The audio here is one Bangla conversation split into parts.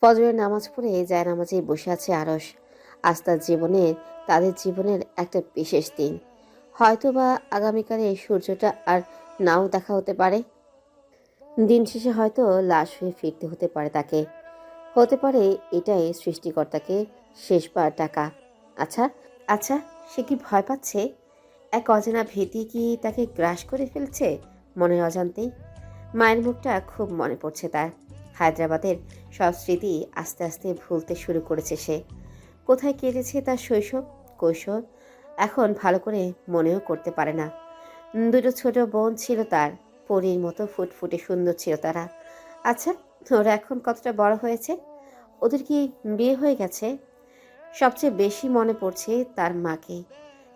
ফজরের নামাজ পড়ে জায়নামাজেই বসে আছে আরশ। আজ তাদের জীবনের একটা বিশেষ দিন। হয়তোবা আগামীকালে সূর্যটা আর নাও দেখা হতে পারে। দিন শেষে হয়তো লাশ হয়ে ফিরতে হতে পারে তাকে। হতে পারে এটাই সৃষ্টিকর্তাকে শেষবার ডাকা। আচ্ছা, আচ্ছা, সে কি ভয় পাচ্ছে? এক অজানা ভীতি কি তাকে গ্রাস করে ফেলছে মনের অজান্তেই? মায়ের মুখটা খুব মনে পড়ছে তার। হায়দ্রাবাদের সব স্মৃতি আস্তে আস্তে ভুলতে শুরু করেছে সে। কোথায় কেটেছে তার শৈশব, কৈশোর, এখন ভালো করে মনেও করতে পারে না। দুটো ছোট বোন ছিল তার, পরীর মতো ফুটফুটে সুন্দর ছিল তারা। আচ্ছা, ওরা এখন কতটা বড় হয়েছে? ওদের কি বিয়ে হয়ে গেছে? সবচেয়ে বেশি মনে পড়ছে তার মাকে।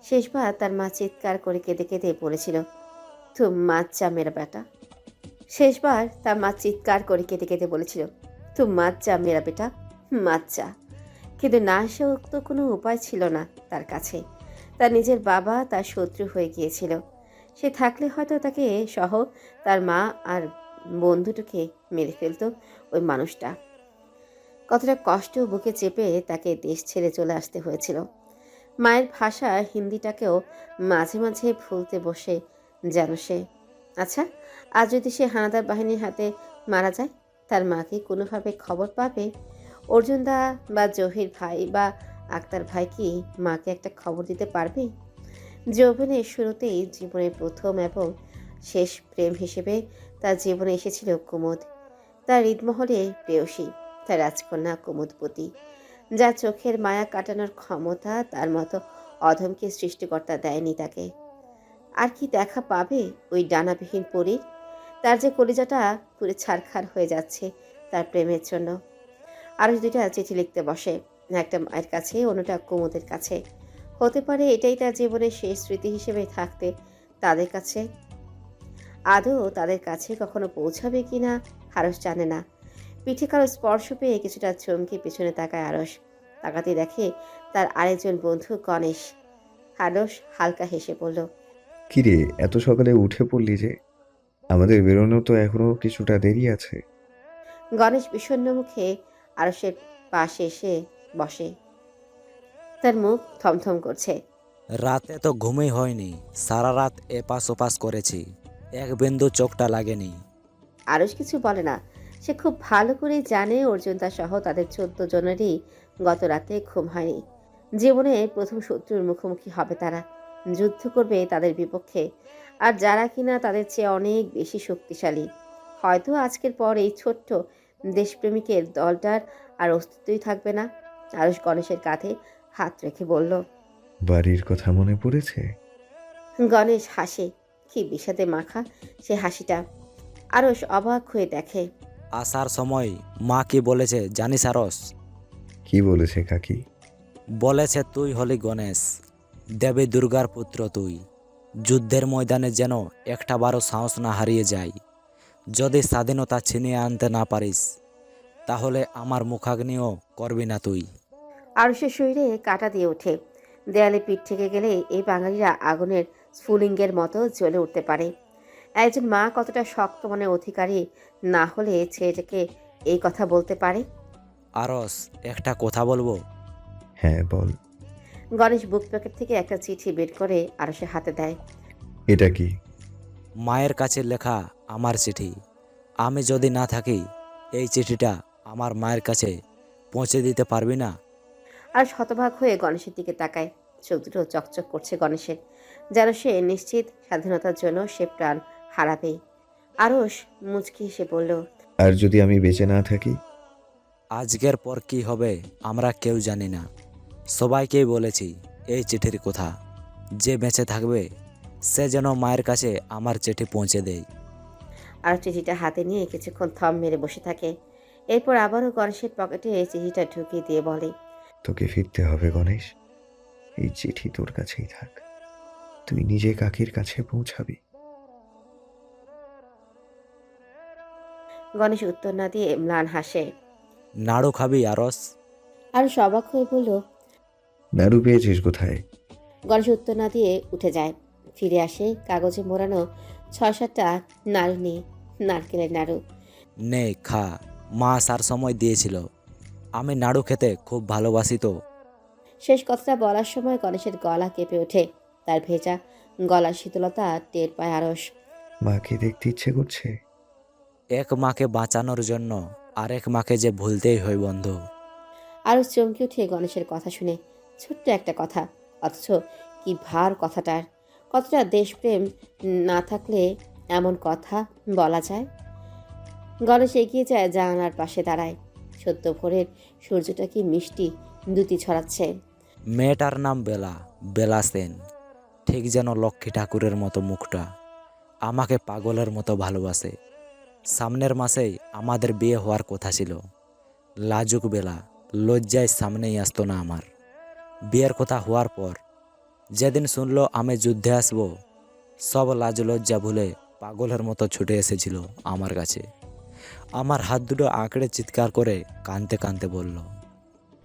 শেষবার তার মা চিৎকার করে কেঁদে কেঁদে পড়েছিল, তুম মাচ্চা মেরা বেটা। শেষবার তার মা চিৎকার করে কেঁদে কেঁদে বলেছিল, তুম মাচ্চা মেরা বেটা, মাচ্চা। কিন্তু না এসেও তো কোনো উপায় ছিল না তার কাছে। তার নিজের বাবা তার শত্রু হয়ে গিয়েছিল। সে থাকলে হয়তো তাকে সহ তার মা আর বন্ধুটাকে মেরে ফেলতো ওই মানুষটা। কতটা কষ্ট বুকে চেপে তাকে দেশ ছেড়ে চলে আসতে হয়েছিল। মায়ের ভাষা হিন্দিটাকেও মাঝে মাঝে ভুলতে বসে যেন সে। আচ্ছা, আজ যদি সে হানাদার বাহিনীর হাতে মারা যায়, তার মা কি কোনোভাবে খবর পাবে? অর্জুনদা বা জহির ভাই বা আক্তার ভাই কি মাকে একটা খবর দিতে পারবে? যৌবনের শুরুতেই জীবনের প্রথম এবং শেষ প্রেম হিসেবে তার জীবনে এসেছিল কুমুদ, তার হৃদমহলে প্রেয়সী, তার রাজকন্যা কুমুদপতি, যার চোখের মায়া কাটানোর ক্ষমতা তার মতো অধমকে সৃষ্টিকর্তা দেয়নি তাকে। আর কি দেখা পাবে ওই ডানাবিহীন পরীর? তার যে কলিজাটা পুরে ছারখার হয়ে যাচ্ছে তার প্রেমের জন্য। আরও দুইটা চিঠি লিখতে বসে, একটা মায়ের কাছে, অন্যটা কুমুদের কাছে। হতে পারে এটাই তার জীবনের শেষ স্মৃতি হিসেবে থাকতে তাদের কাছে। আদৌ তাদের কাছে কখনো পৌঁছাবে কিনা আরস জানে না। পিঠে কারো স্পর্শ পেয়ে কিছুটা চমকে পিছনে তাকায় আরস। তাকাতে দেখে তার আরেকজন বন্ধু গণেশ। আরস হালকা হেসে বলল, কিরে, এত সকালে উঠে পড়লি যে? আমাদের বেরোনো তো এখনো কিছুটা দেরি আছে। গণেশ বিষণ্ণ মুখে আরসের পাশে এসে বসে। তার মুখ থমথম করছে। রাতে তো ঘুমই হয়নি, সারা রাত এপাশ ওপাশ করেছি, এক বিন্দু চোখটা লাগেনি। আরস কিছু বলে না। সে খুব ভালো করে জানে অর্জুনদা সহ তাদের 14 জনেরই গত রাতে ঘুম হয়নি। জীবনে প্রথম শত্রুর মুখোমুখি হবে তারা। যুদ্ধ করবে তাদের বিপক্ষে, আর যারা কিনা তাদের চেয়ে অনেক বেশি শক্তিশালী। হয়তো আজকের পর এই ছোট্ট দেশপ্রেমিকের দলটার আর অস্তিত্বই থাকবে না। আরস গণেশের কাঁধে হাত রেখে বলল। বাড়ির কথা মনে পড়েছে? গণেশ হাসে, কি বিষাদে মাখা সে হাসিটা। আরস অবাক হয়ে দেখে। আসার সময় মা কি বলেছে জানিস আরস? কি বলেছে কাকি? বলেছে তুই হলি গণেশ, দেবী দুর্গার পুত্র তুই। যুদ্ধের ময়দানে যেন একটা বারও সাহস না হারিয়ে যায়। যদি স্বাধীনতা ছিনিয়ে আনতে না পারিস, তাহলে আমার মুখাগ্নিও করবি না তুই। আরুষের শরীরে কাঁটা দিয়ে ওঠে। দেয়ালে পিঠ থেকে গেলে এই বাঙালিরা আগুনের স্ফুলিঙ্গের মতো জ্বলে উঠতে পারে। একজন মা কতটা শক্ত মনের অধিকারী না হলে ছেলেটাকে এই কথা বলতে পারে? আরস, একটা কথা বলবো? হ্যাঁ, বল। গণেশ বুক প্যাকেট থেকে একটা চিঠি বের করে আরুষের হাতে দেয়। এটা কি? মায়ের কাছে লেখা আমার চিঠি। আমি যদি না থাকি, এই চিঠিটা আমার মায়ের কাছে পৌঁছে দিতে পারবি না? আর শতভাগ হয়ে গণেশের দিকে তাকায়। চোখ দুটো চকচক করছে গণেশের, যেন সে নিশ্চিত স্বাধীনতার জন্য সে প্রাণ হারাবেই। আরুষ মুচকি হেসে বলল, আর যদি আমি বেঁচে না থাকি? আজকের পর কি হবে আমরা কেউ জানি না। সবাইকেই বলেছি এই চিঠির কথা। যে বেঁচে থাকবে সে যেন মায়ের কাছে আমার চিঠি পৌঁছে দেয়। আর চিঠিটা হাতে নিয়ে কিছুক্ষণ থম মেরে বসে থাকে। এরপর আবারও গণেশের পকেটে এই চিঠিটা ঢুকিয়ে দিয়ে বলে, তোকে ফিরতে হবে গণেশ। এই চিঠি তোর কাছেই থাক। তুই নিজে কাকির কাছে পৌঁছাবি। গণেশ উত্তর না দিয়ে ম্লান হাসে। নাড়ু খাবি আরস? আর অবাক হয়ে বলল। নাড়ু পেয়েছিস কোথায়? গণেশ উত্তর না দিয়ে উঠে যায়। ফিরে আসে কাগজে মোড়ানো 6-7টা নাড়ু নিয়ে। নারকেলের নাড়ু। নে খা, মা আসার সময় দিয়েছিল। আমি নাড়ু খেতে খুব ভালোবাসি তো। শেষ কথাটা বলার সময় গণেশের গলা কেঁপে ওঠে। তার ভেজা গলার শীতলতা টের পায় আরস। মাকে দেখতে ইচ্ছে করছে। এক মাকে বাঁচানোর জন্য আরেক মাকে যে ভুলতেই হয় বন্ধু। আরস চমকে ওঠে গণেশের কথা শুনে। ছোট্ট একটা কথা, অথচ কি ভার কথাটার। কতটা দেশপ্রেম না থাকলে এমন কথা বলা যায়। গণেশ এগিয়ে যায়, জানালার পাশে দাঁড়ায়। সদ্য ভোরের সূর্যটা কি মিষ্টি দ্যুতি ছড়াচ্ছে। মেয়েটার নাম বেলা, বেলা সেন। ঠিক যেন লক্ষ্মী ঠাকুরের মতো মুখটা। আমাকে পাগলের মতো ভালোবাসে। সামনের মাসেই আমাদের বিয়ে হওয়ার কথা ছিল। লাজুক বেলা, লজ্জায় সামনেই আসতো না আমার। বিয়ের কথা হওয়ার পর যেদিন শুনলো আমি যুদ্ধে আসব, সব লাজ লজ্জা ভুলে পাগলের মতো ছুটে এসেছিল আমার কাছে। আমার হাত দুটো আঁকড়ে চিৎকার করে কাঁদতে কাঁদতে বলল,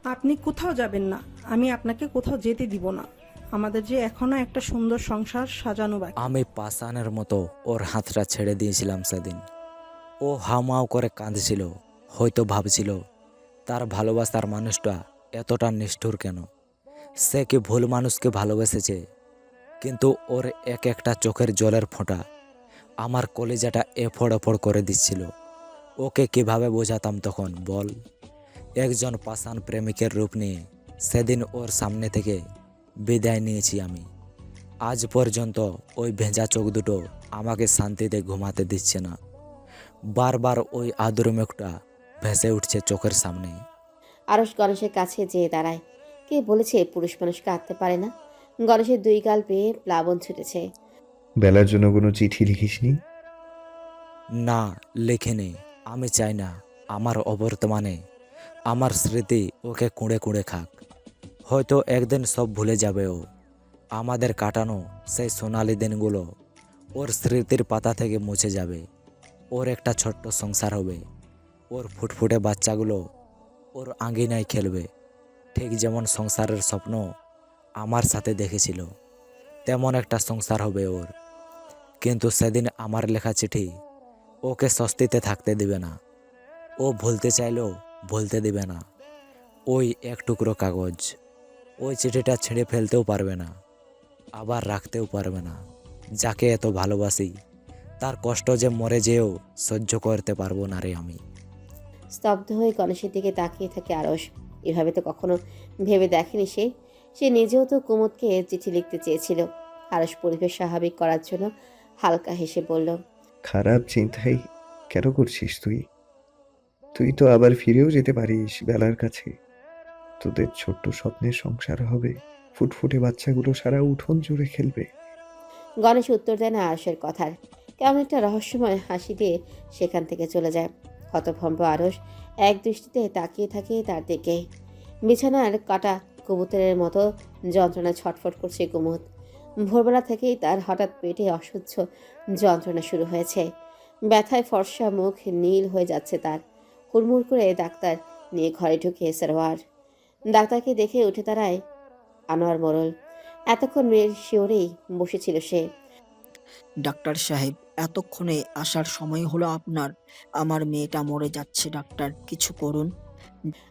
আপনি কোথাও যাবেন না, আমি আপনাকে কোথাও যেতে দিব না। আমাদের যে এখনো একটা সুন্দর সংসার সাজানো বাকি। আমি পাষাণের মতো ওর হাতটা ছেড়ে দিয়েছিলাম সেদিন। ও হাউমাউ করে কাঁদছিল, হয়তো ভাবছিল তার ভালোবাসার মানুষটা এতটা নিষ্ঠুর কেন। সে কি ভুল মানুষকে ভালোবেসেছে। কিন্তু ওর এক একটা চোখের জলের ফোঁটা আমার কলিজাটা এফোড় এফোড় করে দিচ্ছিল। ওকে কিভাবে বোঝাতাম তখন বল। একজন পাষাণ প্রেমিকের রূপ নিয়ে সেদিন ওর সামনে থেকে বিদায় নিয়েছি আমি। আজ পর্যন্ত ওই ভেজা চোখ দুটো আমাকে শান্তিতে ঘুমাতে দিচ্ছে না। বারবার ওই আদর মুখটা ভেসে উঠছে চোখের সামনে। আরস গণেশের কাছে যেয়ে দাঁড়ায়। কে বলেছে পুরুষ মানুষ কাঁদতে পারে না? গণেশের দুই গাল বেয়ে প্লাবন ছুটেছে। বেলার জন্য কোনো চিঠি লিখিসনি? না, লেখেনি। আমি চাই না আমার অবর্তমানে আমার স্মৃতি ওকে কুঁড়ে কুঁড়ে খাক। হয়তো একদিন সব ভুলে যাবে ও। আমাদের কাটানো সেই সোনালি দিনগুলো ওর স্মৃতির পাতা থেকে মুছে যাবে। ওর একটা ছোট্ট সংসার হবে। ওর ফুটফুটে বাচ্চাগুলো ওর আঙিনায় খেলবে। ঠিক যেমন সংসারের স্বপ্ন আমার সাথে দেখেছিল, তেমন একটা সংসার হবে ওর। কিন্তু সেদিন আমার লেখা চিঠি ওকে স্বস্তিতে থাকতে দেবে না। ও ভুলতে চাইলেও ভুলতে দেবে না। ওই এক টুকরো কাগজ, ওই চিঠিটা ছিঁড়ে ফেলতেও পারবে না, আবার রাখতেও পারবে না। যাকে এত ভালোবাসি তার কষ্ট যে মরে যেও সহ্য করতে পারবো না রে আমি। স্তব্ধ হয়ে গণেশের দিকে তাকিয়ে থাকে আরস। এভাবে তো কখনো ভেবে দেখেনি সে। সে নিজেও তো কুমুদকে চিঠি লিখতে চেয়েছিল। আরস পরিবেশ স্বাভাবিক করার জন্য হালকা হেসে বলল, খারাপ চিন্তাই কেন করছিস তুই? তুই তো আবার ফিরেও যেতে পারিস বেলার কাছে। তোদের ছোট্ট স্বপ্নের সংসার হবে। ফুটফুটে বাচ্চাগুলো সারা উঠোন জুড়ে খেলবে। গণেশ উত্তর দেয় না আরসের কথার। কেমন একটা রহস্যময় হাসি দিয়ে সেখান থেকে চলে যায়। হতভম্ব আরস এক দৃষ্টিতে তাকিয়ে থাকে তার দিকে। বিছানার কাটা কবুতরের মতো যন্ত্রণা ছটফট করছে কুমুদ। ভোরবেলা থেকেই তার হঠাৎ পেটে অসহ্য যন্ত্রণা শুরু হয়েছে। ব্যথায় ফর্সা মুখ নীল হয়ে যাচ্ছে তার। হুড়মুড় করে ডাক্তার নিয়ে ঘরে ঢুকে সারোয়ার। ডাক্তারকে দেখে উঠে দাঁড়ায় আনোয়ার মোড়ল। এতক্ষণ মেয়ের শিওরেই বসেছিল সে। ডাক্তার সাহেব, এতক্ষণে আসার সময় হলো আপনার। আমার মেয়েটা মরে যাচ্ছে ডাক্তার, কিছু করুন।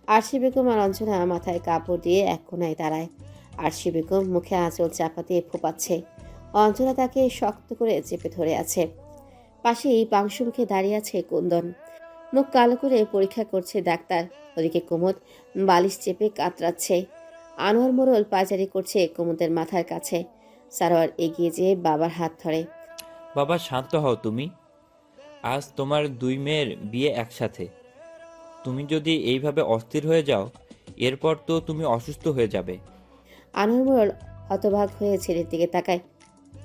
আরশি বেগম আর অঞ্জনা মাথায় কাপড় দিয়ে এক কোনায় দাঁড়ায়। আরশি বেগম মুখে আঁচল চাপা দিয়ে ফোপাচ্ছে। অঞ্জনা তাকে শক্ত করে চেপে ধরে আছে। পাশেই পাংশুমুখে দাঁড়িয়ে আছে কুন্দন। মুখ কালো করে পরীক্ষা করছে ডাক্তার। ওদিকে কুমুদ বালিশ চেপে কাতরাচ্ছে। আনোয়ার মোড়ল পায়চারি করছে কুমুদের মাথার কাছে। সারোয়ার এগিয়ে যেয়ে বাবার হাত ধরে। বাবা শান্ত হও তুমি। আজ তোমার দুই মেয়ের বিয়ে একসাথে। তুমি যদি এইভাবে অস্থির হয়ে যাও, এরপর তো তুমি অসুস্থ হয়ে যাবে। আনোয়ার মোড়ল হতবাক হয়ে ছেলের দিকে তাকায়,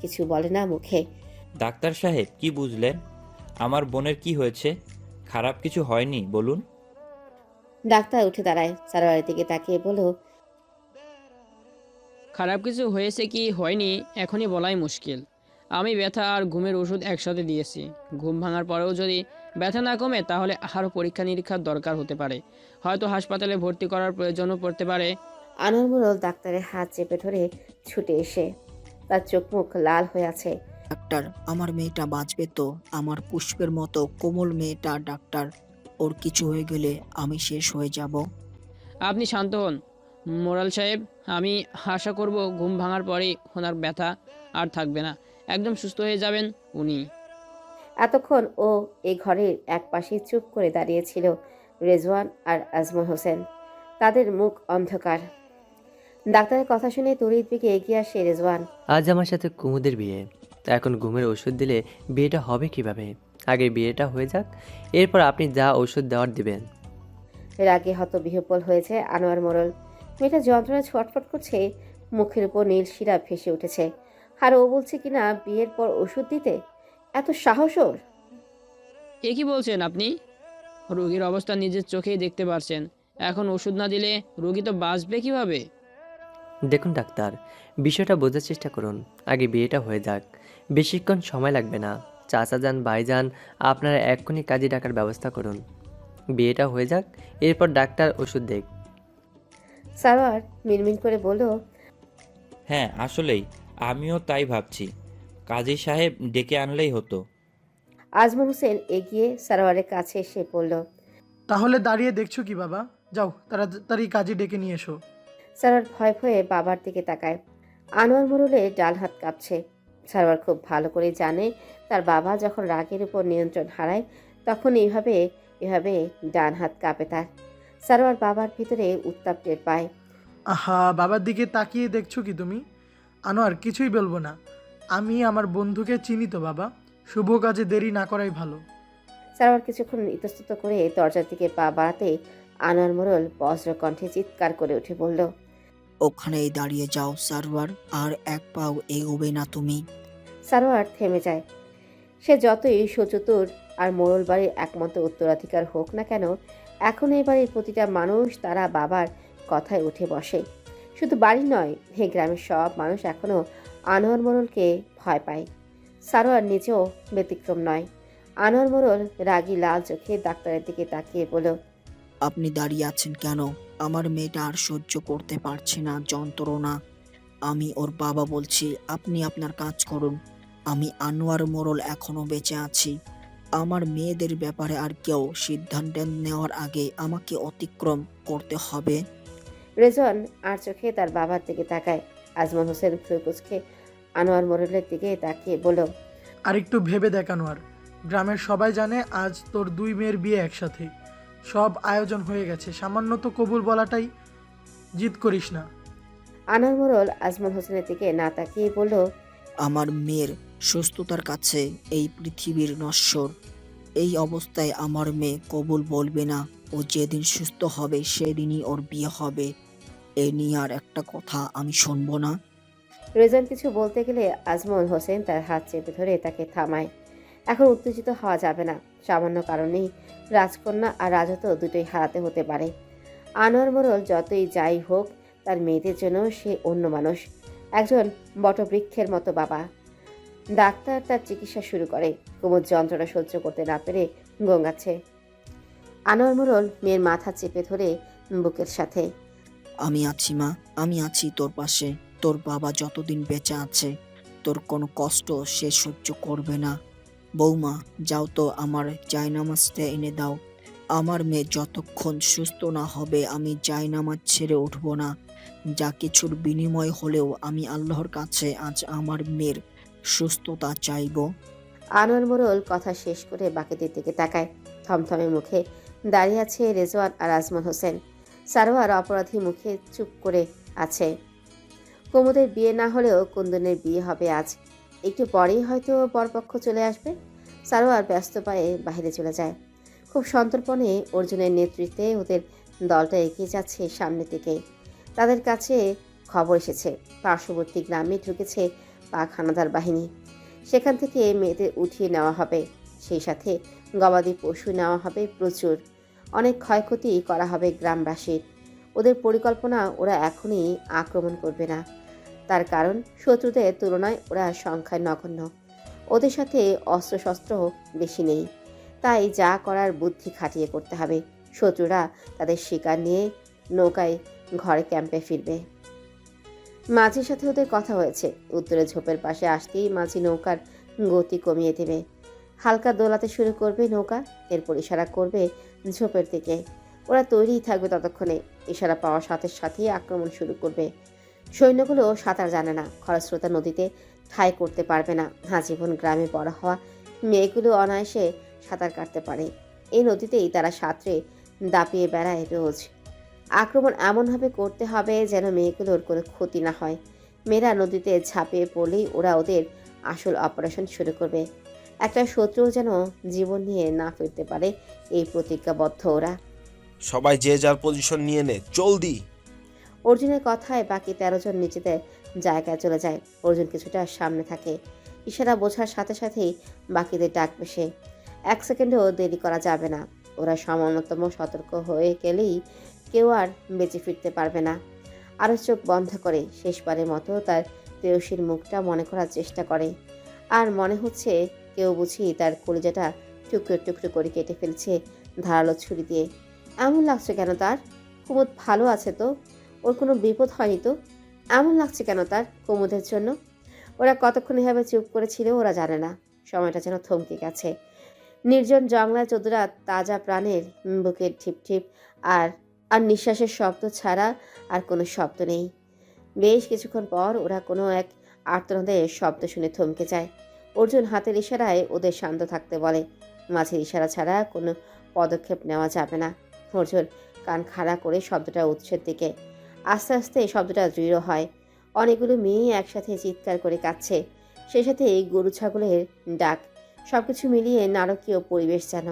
কিছু বলে না মুখে। ডাক্তার সাহেব কি বুঝলেন? আমার বোনের কি হয়েছে? খারাপ কিছু হয়নি বলুন। ডাক্তার উঠে দাঁড়ায়, সারোয়ারের দিকে তাকিয়ে বলল, খারাপ কিছু হয়েছে কি হয়নি এখনই বলাই মুশকিল। আমি ব্যথা আর ঘুমের ওষুধ একসাথে দিয়েছি। ঘুম ভাঙার পরেও যদি ব্যথা না কমে তাহলে আরও পরীক্ষা নিরীক্ষার দরকার হতে পারে। হয়তো হাসপাতালে ভর্তি করার প্রয়োজনও পড়তে পারে। আনোয়ার মোড়ল ডাক্তারের হাত চেপে ধরে ছুটে এসে তার চোখ মুখ লাল হয়ে আছে। ডাক্তার, আমার মেয়েটা বাঁচবে তো? আমার পুষ্পের মতো কোমল মেয়েটা ডাক্তার। ওর কিছু হয়ে গেলে আমি শেষ হয়ে যাব। আপনি শান্ত হন মোরাল সাহেব। আমি আশা করব ঘুম ভাঙার পরেই ওনার ব্যথা আর থাকবে না, একদম সুস্থ হয়ে যাবেন উনি। এতক্ষণ ও এই ঘরের এক পাশে চুপ করে দাঁড়িয়েছিল রেজওয়ান আর আজমল হোসেন। তাদের মুখ অন্ধকার। ডাক্তারের কথা শুনে তড়িৎ বেগে এগিয়ে আসে রেজওয়ান। আজ আমার সাথে কুমুদের বিয়ে, তা এখন ঘুমের ওষুধ দিলে বিয়েটা হবে কিভাবে? আগে বিয়েটা হয়ে যাক, এরপর আপনি যা ওষুধ দেওয়ার দিবেন। রাগে হতবিহ্বল হয়েছে আনোয়ার মোড়ল। মেয়েটা যন্ত্রণায় ছটফট করছে, মুখের উপর নীল শিরা ভেসে উঠেছে। আর ও বলছে কিনা বিয়ের পর ওষুধ দিতে, এত সাহস ওর! এ কি বলছেন আপনি? রোগীর অবস্থা নিজের চোখেই দেখতে পারছেন, এখন ওষুধ না দিলে রোগী তো বাঁচবে কিভাবে? দেখুন ডাক্তার, বিষয়টা বোঝার চেষ্টা করুন। আগে বিয়েটা হয়ে যাক, বেশিক্ষণ সময় লাগবে না। চাচা যান, ভাইজান, আপনারা এক্ষুনি কাজে ডাকার ব্যবস্থা করুন। বিয়েটা হয়ে যাক, এরপর ডাক্তার ওষুধ দেখ। সারোয়ার মিনমিন করে বলল, হ্যাঁ আসলেই আমিও তাই ভাবছি, কাজী সাহেব ডেকে আনলেই হতো। আজমল হোসেন এগিয়ে সারোয়ারের কাছে এসে বলল। তাহলে দাঁড়িয়ে দেখছো কি বাবা? যাও তাড়াতাড়ি কাজে ডেকে নিয়ে এসো। সারোয়ার ভয়ে ভয়ে বাবার দিকে তাকায়। আনোয়ার মোড়লের ডাল হাত কাঁপছে। সারোয়ার খুব ভালো করে জানে তার বাবা যখন রাগের উপর নিয়ন্ত্রণ হারায় তখন এইভাবে এভাবে ডান হাত কাঁপে তার। সারোয়ার বাবার ভিতরে উত্তাপ টের পায়। আহা, বাবার দিকে তাকিয়ে দেখছো কি তুমি? আনোয়ার, কিছুই বলবো না। আমি আমার বন্ধুকে চিনি তো বাবা, শুভ কাজে দেরি না করাই ভালো। সারোয়ার কিছুক্ষণ ইতস্তত করে দরজার দিকে পা বাড়াতে আনোয়ার মোড়ল বজ্র কণ্ঠে চিৎকার করে উঠে বলল, ওখানেই দাঁড়িয়ে যাও সার্ভার, আর এক পাও এগোবে না তুমি। সারোয়ার থেমে যায়। সে যতই সচতুর আর মোড়ল বাড়ির একমাত্র উত্তরাধিকার হোক না কেন, এখন এই বাড়ির প্রতিটা মানুষ তারা বাবার কথায় উঠে বসে। শুধু বাড়ি নয়, এই গ্রামের সব মানুষ এখনও আনোয়ার মোড়লকে ভয় পায়। সারোয়ার নিজেও ব্যতিক্রম নয়। আনোয়ার মোড়ল রাগী লাল চোখে ডাক্তারের দিকে তাকিয়ে বলল, আপনি দাঁড়িয়ে আছেন কেন? আমার মেয়েটা আর সহ্য করতে পারছে না যন্ত্রণা। আমি ওর বাবা বলছি, আপনি আপনার কাজ করুন। আমি আনোয়ার মোড়ল এখনো বেঁচে আছি। আমার মেয়েদের ব্যাপারে আর কেউ সিদ্ধান্ত নেওয়ার আগে আমাকে অতিক্রম করতে হবে। রেজন আর চোখে তার বাবার দিকে তাকায়। আজমল হোসেন ফুলকুচকে আনোয়ার মোড়লের দিকে তাকিয়ে বলল, আর একটু ভেবে দেখ আনোয়ার, গ্রামের সবাই জানে আজ তোর দুই মেয়ের বিয়ে একসাথে। সব আয়োজন হয়ে গেছে, সামান্য তো কবুল বলাটাই। জিদ করিস না। আনোয়ার মোড়ল আজমল হোসেনের দিকে না তাকিয়ে বলল, আমার মেয়ের সুস্থতার কাছে এই পৃথিবীর নশ্বর। এই অবস্থায় আমার মেয়ে কবুল বলবে না। ও যেদিন সুস্থ হবে সেদিনই ওর বিয়ে হবে। এ নিয়ে আর একটা কথা আমি শুনবো না। রেজন কিছু বলতে গেলে আজমল হোসেন তার হাত চেপে ধরে তাকে থামায়। এখন উত্তেজিত হওয়া যাবে না। সামান্য কারণেই রাজকন্যা আর রাজত্ব দুটোই হারাতে হতে পারে। আনোয়ার মোড়ল যতই যাই হোক, তার মেয়েদের জন্য সে অন্য মানুষ, একজন বটবৃক্ষের মতো বাবা। ডাক্তার তার চিকিৎসা শুরু করে। কোমর যন্ত্রণা সহ্য করতে না পেরে গঙ্গাচ্ছে। আনোয়ার মোড়ল মেয়ের মাথা চেপে ধরে বুকের সাথে। আমি আছি মা, আমি আছি তোর পাশে। তোর বাবা যতদিন বেঁচে আছে তোর কোনো কষ্ট সে সহ্য করবে না। বৌমা, যাও তো আমার জায়নামাজটা এনে দাও। আমার মেয়ে যতক্ষণ সুস্থ না হবে আমি জায়নামাজ ছেড়ে উঠবো না। যা কিছুর বিনিময় হলেও আমি আল্লাহর কাছে আজ আমার মেয়ের সুস্থতা চাইবো। আনোয়ার মোড়ল কথা শেষ করে বাকিদের দিকে তাকায়। থমথমে মুখে দাঁড়িয়ে আছে রেজওয়ান আর আজমল হোসেন। সারোয়ার অপরাধী মুখে চুপ করে আছে। কুমুদের বিয়ে না হলেও কুন্দনের বিয়ে হবে আজ। একটু পরেই হয়তো বরপক্ষ চলে আসবে। সারোয়ার ব্যস্ত পায়ে বাইরে চলে যায়। খুব সন্তর্পণে অর্জুনের নেতৃত্বে ওদের দলটা এগিয়ে যাচ্ছে সামনের দিকে। তাদের কাছে খবর এসেছে পার্শ্ববর্তী গ্রামে ঢুকেছে পাক হানাদার বাহিনী। সেখান থেকে মেয়েদের উঠিয়ে নেওয়া হবে, সেই সাথে গবাদি পশু নেওয়া হবে প্রচুর। অনেক ক্ষয়ক্ষতি করা হবে গ্রামবাসীর। ওদের পরিকল্পনা ওরা এখনই আক্রমণ করবে না, তার কারণ শত্রুদের তুলনায় ওরা সংখ্যায় নগণ্য। ওদের সাথে অস্ত্রশস্ত্র বেশি নেই, তাই যা করার বুদ্ধি খাটিয়ে করতে হবে। শত্রুরা তাদের শিকার নিয়ে নৌকায় ঘরে ক্যাম্পে ফিরবে। মাঝির সাথে ওদের কথা হয়েছে, উত্তরে ঝোপের পাশে আসতেই মাঝি নৌকার গতি কমিয়ে দেবে। হালকা দোলাতে শুরু করবে নৌকা, এরপর ইশারা করবে ঝোপের দিকে। ওরা তৈরিই থাকবে ততক্ষণে। ইশারা পাওয়ার সাথে সাথেই আক্রমণ শুরু করবে। সৈন্যগুলো সাঁতার জানে না, খরস্রোতা নদীতে ঠাঁই করতে পারবে না। আজীবন গ্রামে বড় হওয়া মেয়েগুলো অনায়াসে সাঁতার কাটতে পারে। এই নদীতেই তারা সাঁতরে দাপিয়ে বেড়ায় রোজ। আক্রমণ এমনভাবে করতে হবে যেন মেয়েগুলোর কোনো ক্ষতি না হয়। মেয়েরা নদীতে ঝাঁপিয়ে পড়লেই ওরা ওদের আসল অপারেশন শুরু করবে। একটা শত্রু যেন জীবন নিয়ে না ফিরতে পারে, এই প্রতিজ্ঞাবদ্ধ ওরা। সবাই যে যার পজিশন নিয়ে নে, জলদি। অর্জুনের কথায় বাকি 13 জন নিজেদের জায়গায় চলে যায়। অর্জুন কিছুটা সামনে থাকে। ইশারা বোঝার সাথে সাথেই বাকিদের ডাকবে সে। 1 সেকেন্ডও দেরি করা যাবে না। ওরা সামান্যতম সতর্ক হয়ে গেলেই কেউ আর বেঁচে ফিরতে পারবে না। আরও চোখ বন্ধ করে শেষবারের মতো তার প্রেয়সীর মুখটা মনে করার চেষ্টা করে। আর মনে হচ্ছে কেউ বুঝি তার কলিজাটা টুকরো টুকরো করে কেটে ফেলছে ধারালো ছুরি দিয়ে। এমন লাগছে কেন তার? কুমুদ ভালো আছে তো? ওর কোনো বিপদ হয়নি তো? এমন লাগছে কেন তার কুমুদের জন্য? ওরা কতক্ষণ এভাবে চুপ করেছিল ওরা জানে না। সময়টা যেন থমকে গেছে। নির্জন জংলায় চোদরা তাজা প্রাণের বুকের ঠিপ ঠিপ আর আর নিঃশ্বাসের শব্দ ছাড়া আর কোনো শব্দ নেই। বেশ কিছুক্ষণ পর ওরা কোনো এক আর্তনাদের শব্দ শুনে থমকে যায়। অর্জুন হাতের ইশারায় ওদের শান্ত থাকতে বলে। মাঝের ইশারা ছাড়া কোনো পদক্ষেপ নেওয়া যাবে না। অর্জুন কান খাড়া করে শব্দটা উৎসের দিকে। আস্তে আস্তে শব্দটা দৃঢ় হয়। অনেকগুলো মেয়ে একসাথে চিৎকার করে কাঁদছে। সেই সাথে গরু ছাগলের ডাক। সবকিছু মিলিয়ে নারকীয় পরিবেশ যেন।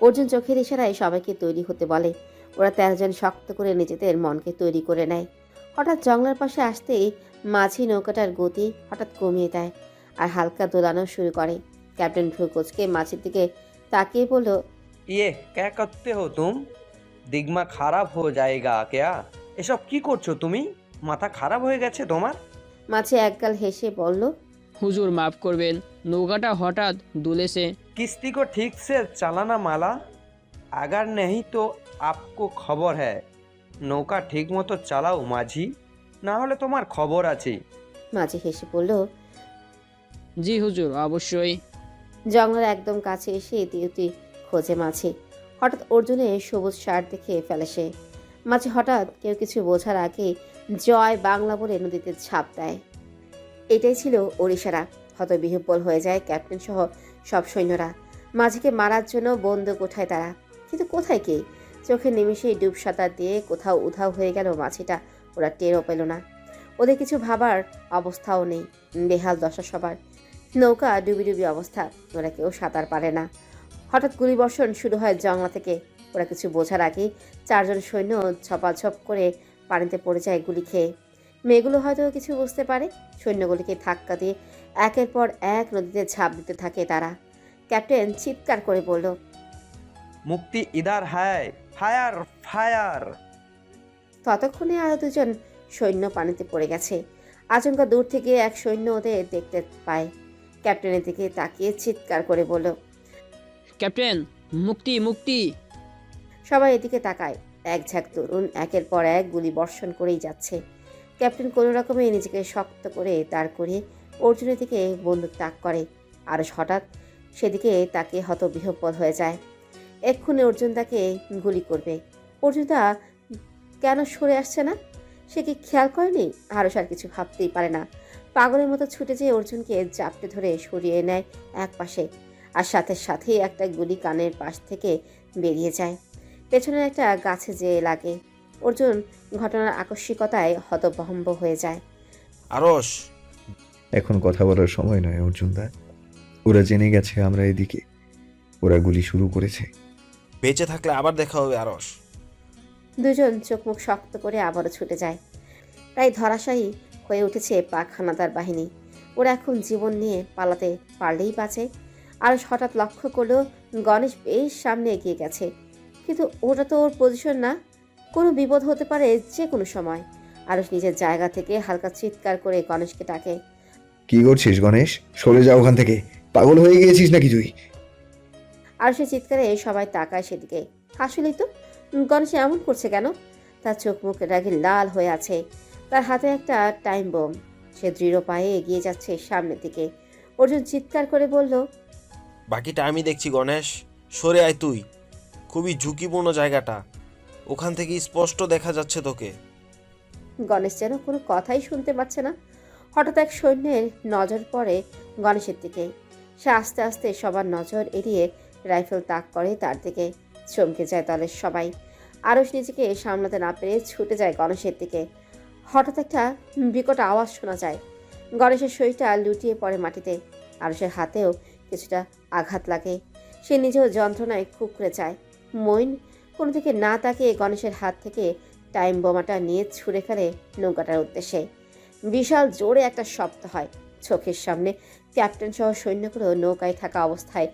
অর্জুন চোখের ইশারায় সবাইকে তৈরি হতে বলে। ওরা 13 জন শক্ত করে নিজেদের মনকে তৈরি করে নেয়। হঠাৎ জংলার পাশে আসতেই মাঝি নৌকাটার গতি হঠাৎ কমিয়ে দেয় আর হালকা দোলানো শুরু করে। ক্যাপ্টেন ভ্রুকোচকে মাঝির দিকে তাকিয়ে বলল, ये क्या करते हो तुम? दिमाग খারাপ হয়ে जाएगा क्या? এসব কি করছো তুমি? মাথা খারাপ হয়ে গেছে তোমার? মাঝি একগাল হেসে বলল, হুজুর মাফ করবেন, নৌকাটা হঠাৎ দুলেছে। किस्ती को ठीक से चलाना माला, अगर नहीं तो आपको খবর है। নৌকা ঠিক মতো চালাও মাঝি, না হলে তোমার খবর আছে। মাঝি হেসে বলল, জি হুজুর, অবশ্যই। জংলার একদম কাছে এসে ইতিউতি খোঁজে মাঝি। হঠাৎ অর্জুনের সবুজ শার্ট দেখে ফেলে সে। মাঝি হঠাৎ কেউ কিছু বোঝার আগে জয় বাংলা বলে নদীতে ঝাঁপ দেয়। এটাই ছিল ওর ইশারা। হতবিহ্বল হয়ে যায় ক্যাপ্টেন সহ সব সৈন্যরা। মাঝিকে মারার জন্য বন্দুক ওঠায় তারা। কিন্তু কোথায় কে? চোখের নিমিষেই ডুব সাঁতার দিয়ে কোথাও উধাও হয়ে গেল মাঝিটা। ওরা টেরও পেল না। ওদের কিছু ভাবার অবস্থাও নেই। বেহাল দশা সবার। নৌকা ডুবি ডুবি অবস্থা। ওরা কেউ সাঁতার পারে না। হঠাৎ গুলিবর্ষণ শুরু হয় জংলা থেকে। ওরা কিছু বোঝার আগেই 4 জন সৈন্য ঝপাঝপ করে পানিতে পড়ে যায় গুলি খেয়ে। মেয়েগুলো হয়তো কিছু বুঝতে পারে। সৈন্যগুলিকে ধাক্কা দিয়ে একের পর এক নদীতে ঝাঁপ দিতে থাকে তারা। ক্যাপ্টেন চিৎকার করে বলল, মুক্তি ইদার হায়, ফায়ার ফায়ার। ততক্ষণে আরো 2 জন সৈন্য পানিতে পড়ে গেছে। আচমকা দূর থেকে এক সৈন্য ওদের দেখতে পায়। ক্যাপ্টেনের দিকে তাকিয়ে চিৎকার করে বলল, ক্যাপ্টেন, মুক্তি মুক্তি। সবাই এদিকে তাকায়। এক ঝাঁক তরুণ একের পর এক গুলি বর্ষণ করেই যাচ্ছে। ক্যাপ্টেন কোনো রকমে নিজেকে শক্ত করে দাঁড় করিয়ে অর্জুনের দিকে বন্দুক তাক করে। আরও হঠাৎ সেদিকে তাকে হতবিহ্বল হয়ে যায়। এক্ষুনি অর্জুন তাকে গুলি করবে। অর্জুনটা কেন সরে আসছে না? সে কি খেয়াল করেনি? আরও আর কিছু ভাবতেই পারে না। পাগলের মতো ছুটে যেয়ে অর্জুনকে জাপটে ধরে সরিয়ে নেয় এক পাশে। আর সাথে সাথেই একটা গুলি কানের পাশ থেকে বেরিয়ে যায়। পেছনের একটা গাছে যেয়ে লাগে। অর্জুন ঘটনার আকস্মিকতায় হতভম্ব হয়ে যায়। আরশ, এখন কথা বলার সময় নয় অর্জুনদা। ওরা জেনে গেছে আমরা এদিকে। ওরা গুলি শুরু করেছে। বেঁচে থাকলে আবার দেখা হবে আরশ। 2 জন চোখ মুখ শক্ত করে আবারও ছুটে যায়। প্রায় ধরাশায়ী হয়ে উঠেছে পাক হানাদার বাহিনী। ওরা এখন জীবন নিয়ে পালাতে পারলেই বাঁচে। আর হঠাৎ লক্ষ্য করলো গণেশ বেশ সামনে এগিয়ে গেছে। কিন্তু ওটা তো ওর পজিশন না। কোনো বিপদ হতে পারে যে কোনো সময়। আরশ নিজের জায়গা থেকে হালকা চিৎকার করে গণেশকে ডাকে। কি করছিস গণেশ? সরে যা ওখান থেকে। পাগল হয়ে গিয়েছিস নাকি তুই? আরশের চিৎকারে সবাই তাকায় সেদিকে। আসলেই তো, গণেশ এমন করছে কেন? তার চোখ মুখ রাগে লাল হয়ে আছে। তার হাতে একটা টাইম বোম। সে দৃঢ় পায়ে এগিয়ে যাচ্ছে সামনের দিকে। অর্জুন চিৎকার করে বলল, বাকিটা আমি দেখছি গণেশ, সরে আয় তুই। খুবই ঝুঁকিপূর্ণ জায়গাটা, ওখান থেকে স্পষ্ট দেখা যাচ্ছে তোকে। গণেশ যেন কোনো কথাই শুনতে পাচ্ছে না। হঠাৎ এক সৈন্যের নজর পড়ে গণেশের দিকে। সে আস্তে আস্তে সবার নজর এড়িয়ে রাইফেল তাক করে তার দিকে। চমকে যায় দলের সবাই। আরশ নিজেকে সামলাতে না পেরে ছুটে যায় গণেশের দিকে। হঠাৎ একটা বিকট আওয়াজ শোনা যায়। গণেশের শরীরটা লুটিয়ে পড়ে মাটিতে। আরশের হাতেও কিছুটা আঘাত লাগে। সে নিজেও যন্ত্রণায় কুঁকড়ে যায়। মইন কোনো দিকে না তাকিয়ে গণেশের হাত থেকে টাইম বোমাটা নিয়ে ছুঁড়ে ফেলে নৌকাটার উদ্দেশ্যে। বিশাল জোরে একটা শব্দ হয়। চোখের সামনে ক্যাপ্টেন সহ সৈন্যগুলো নৌকায় থাকা অবস্থায়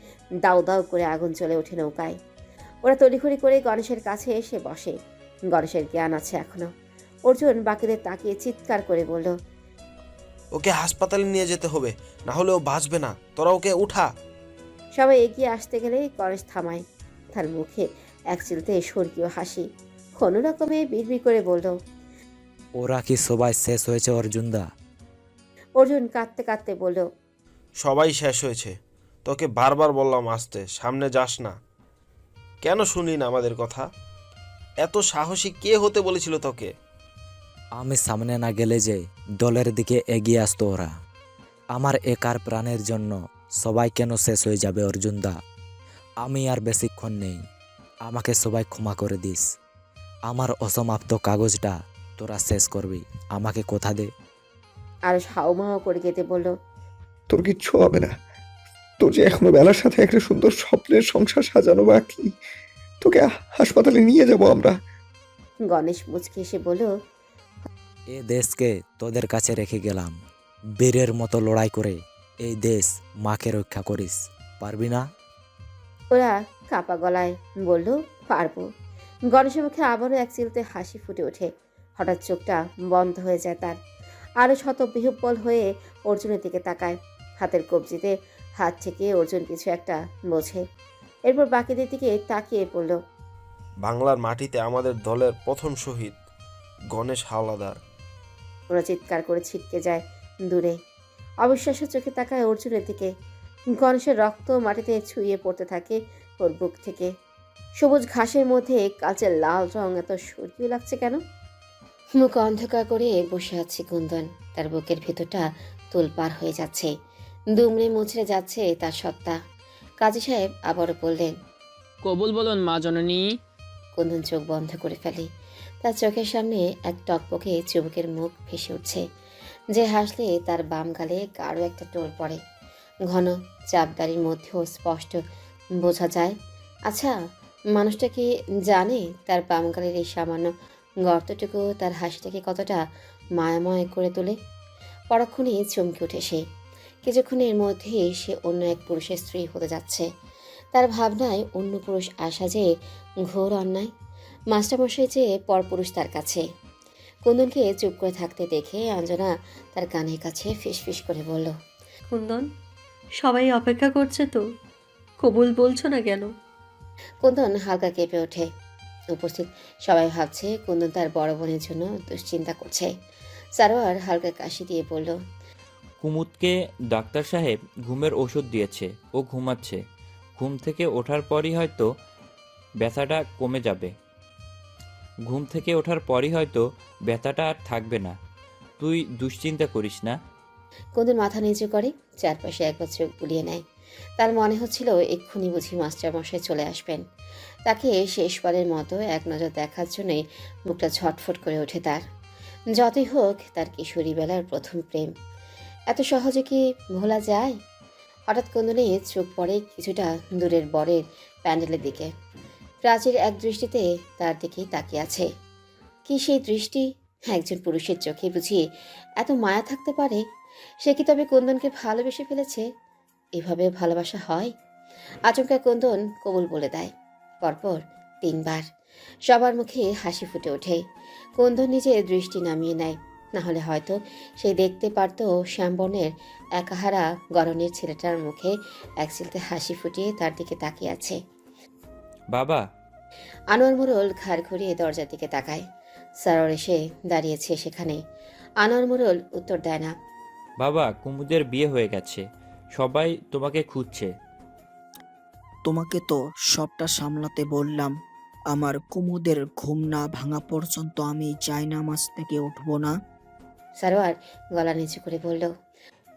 দাউ দাউ করে আগুন জ্বলে ওঠে নৌকায়। ওরা তড়িঘড়ি করে গণেশের কাছে এসে বসে। গণেশের জ্ঞান আছে এখনো। অর্জুন বাকিদের তাকিয়ে চিৎকার করে বলল, ওকে হাসপাতালে নিয়ে যেতে হবে, না হলে ও বাঁচবে না। তোরা ওকে উঠা। সবাই এগিয়ে আসতে গেলে গণেশ থামায়। তার মুখে এক চিলতে স্বর্গীয় হাসি। কোনো রকমে বিড়বিড় করে বলল, ওরা কি সবাই শেষ হয়েছে অর্জুনদা? অর্জুন কাঁদতে কাঁদতে বলল, সবাই শেষ হয়েছে। তোকে বারবার বললাম আসতে, সামনে যাস না। কেন শুনলি না আমাদের কথা? এত সাহসী কে হতে বলেছিল তোকে? আমি সামনে না গেলে যে দলের দিকে এগিয়ে আসতো ওরা। আমার একার প্রাণের জন্য সবাই কেন শেষ হয়ে যাবে অর্জুনদা? আমি আর বেশিক্ষণ নেই, আমাকে সবাই ক্ষমা করে দিস। আমার অসমাপ্ত কাগজটা তোরা শেষ করবি, আমাকে কথা দে। আর হাউমাউ করে কেঁদে বলল, তোর কিচ্ছু হবে না। তোর যে এখনো বেলার সাথে একটা সুন্দর স্বপ্নের সংসার সাজানো বাকি। তোকে হাসপাতালে নিয়ে যাব আমরা। গণেশ মুচকে এসে বলল, এ দেশকে তোদের কাছে রেখে গেলাম। বীরের মতো লড়াই করে এই দেশ মাকে রক্ষা করিস, পারবি না? ওরা কাপা গলায় বলল, পারবো। গণেশের মুখে আবারও এক চিলতে হাসি ফুটে ওঠে। হঠাৎ চোখটা বন্ধ হয়ে যায় তার। আরও শত বিহ্বল হয়ে অর্জুনের দিকে তাকায়। হাতের কবজিতে হাত থেকে অর্জুন কিছু একটা বোঝে। এরপর বাকিদের দিকে তাকিয়ে পড়ল, বাংলার মাটিতে আমাদের দলের প্রথম শহীদ গণেশ হাওলাদার। ওরা চিৎকার করে ছিটকে যায় দূরে। অবিশ্বাস্য চোখে তাকায় অর্জুনের দিকে। গণেশের রক্ত মাটিতে ছুঁয়ে পড়তে থাকে ওর বুক থেকে। সবুজ ঘাসের মধ্যে কালচে লাল রং এত স্বর্গীয় লাগছে কেন? মুখ অন্ধকার করে বসে আছে কুন্দন। তার বুকের ভেতরটা তোলপাড় হয়ে যাচ্ছে। দুমড়ে মুচড়ে যাচ্ছে তার সত্তা। কাজী সাহেব আবারও বললেন, কবুল বলুন মা জননী। কুন্দন চোখ বন্ধ করে ফেলে। তার চোখের সামনে এক টকবকে চুবুকের মুখ ভেসে উঠছে, যে হাসলে তার বাম গালে গাঢ় একটা টোল পড়ে। ঘন চাপদারির মধ্যেও স্পষ্ট বোঝা যায়। আচ্ছা, মানুষটা কি জানে তার বাম গালের এই সামান্য গর্তটুকু তার হাসিটাকে কতটা মায়াময় করে তোলে? পরক্ষণে চমকে উঠে সে। কিছুক্ষণের মধ্যেই সে অন্য এক পুরুষের স্ত্রী হতে যাচ্ছে। তার ভাবনায় অন্য পুরুষ আসা যে ঘোর অন্যায়। মাস্টারমশাই যে পরপুরুষ তার কাছে। কুন্দনকে চুপ করে থাকতে দেখে অঞ্জনা তার কানের কাছে ফিসফিস করে বলল, কুন্দন, সবাই অপেক্ষা করছে তো, কবুল বলছো না কেন? কুন্দন হালকা কেঁপে ওঠে। উপস্থিত সবাই ভাবছে কুন্দন তার বড় বোনের জন্য দুশ্চিন্তা করছে। সারোয়ার হালকা কাশি দিয়ে বলল, কুমুদকে ডাক্তার সাহেব ঘুমের ওষুধ দিয়েছে, ও ঘুমাচ্ছে। ঘুম থেকে ওঠার পরই হয়তো ব্যথাটা কমে যাবে। ঘুম থেকে ওঠার পরই হয়তো ব্যথাটা আর থাকবে না। তুই দুশ্চিন্তা করিস না। কুন্দন মাথা নিচু করে চারপাশে একবার চোখ বুলিয়ে নেয়। তার মনে হচ্ছিল এক্ষুনি বুঝি মাস্টারমশাই চলে আসবেন। তাকে শেষবারের মতো এক নজর দেখার জন্যই বুকটা ছটফট করে ওঠে তার। যতই হোক তার কিশোরী বেলার প্রথম প্রেম, এত সহজে কি ভোলা যায়? হঠাৎ কুন্দনে চোখ পড়ে কিছুটা দূরের বরের প্যান্ডেলের দিকে। প্রাচীর এক দৃষ্টিতে তার দিকেই তাকিয়ে আছে। কি সেই দৃষ্টি? একজন পুরুষের চোখে বুঝি এত মায়া থাকতে পারে? সে কি তবে কুন্দনকে ভালোবেসে ফেলেছে? এভাবে ভালোবাসা হয়? আচমকা কুন্দন কবুল বলে দেয়, পরপর 3 বার। সবার মুখে হাসি ফুটে ওঠে। কুন্দন নিজের দৃষ্টি নামিয়ে নেয়, না হলে হয়তো সে দেখতে পারত শ্যামবর্ণের একাহারা গরনের ছেলেটার মুখে এক চিলতে হাসি ফুটিয়ে তার দিকে তাকিয়ে আছে। বাবা, আনোয়ার মোড়ল ঘাড় ঘুরিয়ে দরজার দিকে তাকায়। সারোয়ার এসে দাঁড়িয়েছে সেখানে। আনোয়ার মোড়ল উত্তর দেয় না। বাবা, কুমুদের বিয়ে হয়ে গেছে, সবাই তোমাকে খুঁজছে। তোমাকে তো সবটা সামলাতে বললাম। আমার কুমুদের ঘুম না ভাঙা পর্যন্ত আমি জায়নামাজ থেকে উঠবো না। সারোয়ার গলা নিচু করে বলল,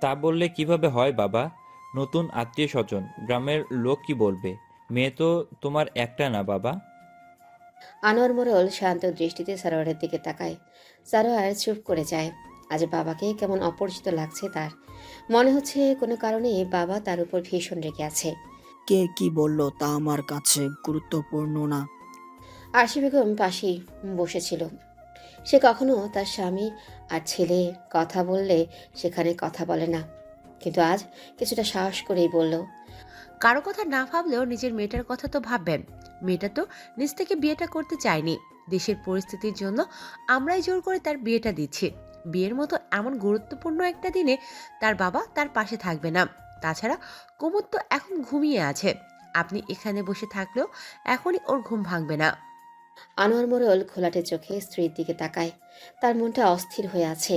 তা বললে কিভাবে হয় বাবা? নতুন আত্মীয় স্বজন, গ্রামের লোক কি বলবে? মেয়ে তো তোমার একটা না বাবা। আনোয়ার মোড়ল শান্ত দৃষ্টিতে সারোয়ারের দিকে তাকায়। সারোয়ার চুপ করে যায়। আজ বাবাকে কেমন অপরিচিত লাগছে তার। মনে হচ্ছে কোনো কারণে বাবা তার উপর ভীষণ রেগে আছে। কে কি বলল তা আমার কাছে গুরুত্বপূর্ণ না। আরশি বেগম পাশেই বসেছিল। সে কখনো তার স্বামী আর ছেলে কথা বললে সেখানে কথা বলে না, কিন্তু আজ কিছুটা সাহস করেই বলল, কারো কথা না ভাবলেও নিজের মেয়েটার কথা তো ভাববেন। মেয়েটা তো নিজ থেকে বিয়েটা করতে চায়নি, দেশের পরিস্থিতির জন্য আমরাই জোর করে তার বিয়েটা দিচ্ছি। বিয়ের মতো এমন গুরুত্বপূর্ণ একটা দিনে তার বাবা তার পাশে থাকবে না। তাছাড়া কুমুদ তো এখন ঘুমিয়ে আছে, আপনি এখানে বসে থাকলেও এখনই ওর ঘুম ভাঙবে না। আনোয়ার মোড়ল ঘোলাটে চোখে স্ত্রীর দিকে তাকায়। তার মনটা অস্থির হয়ে আছে,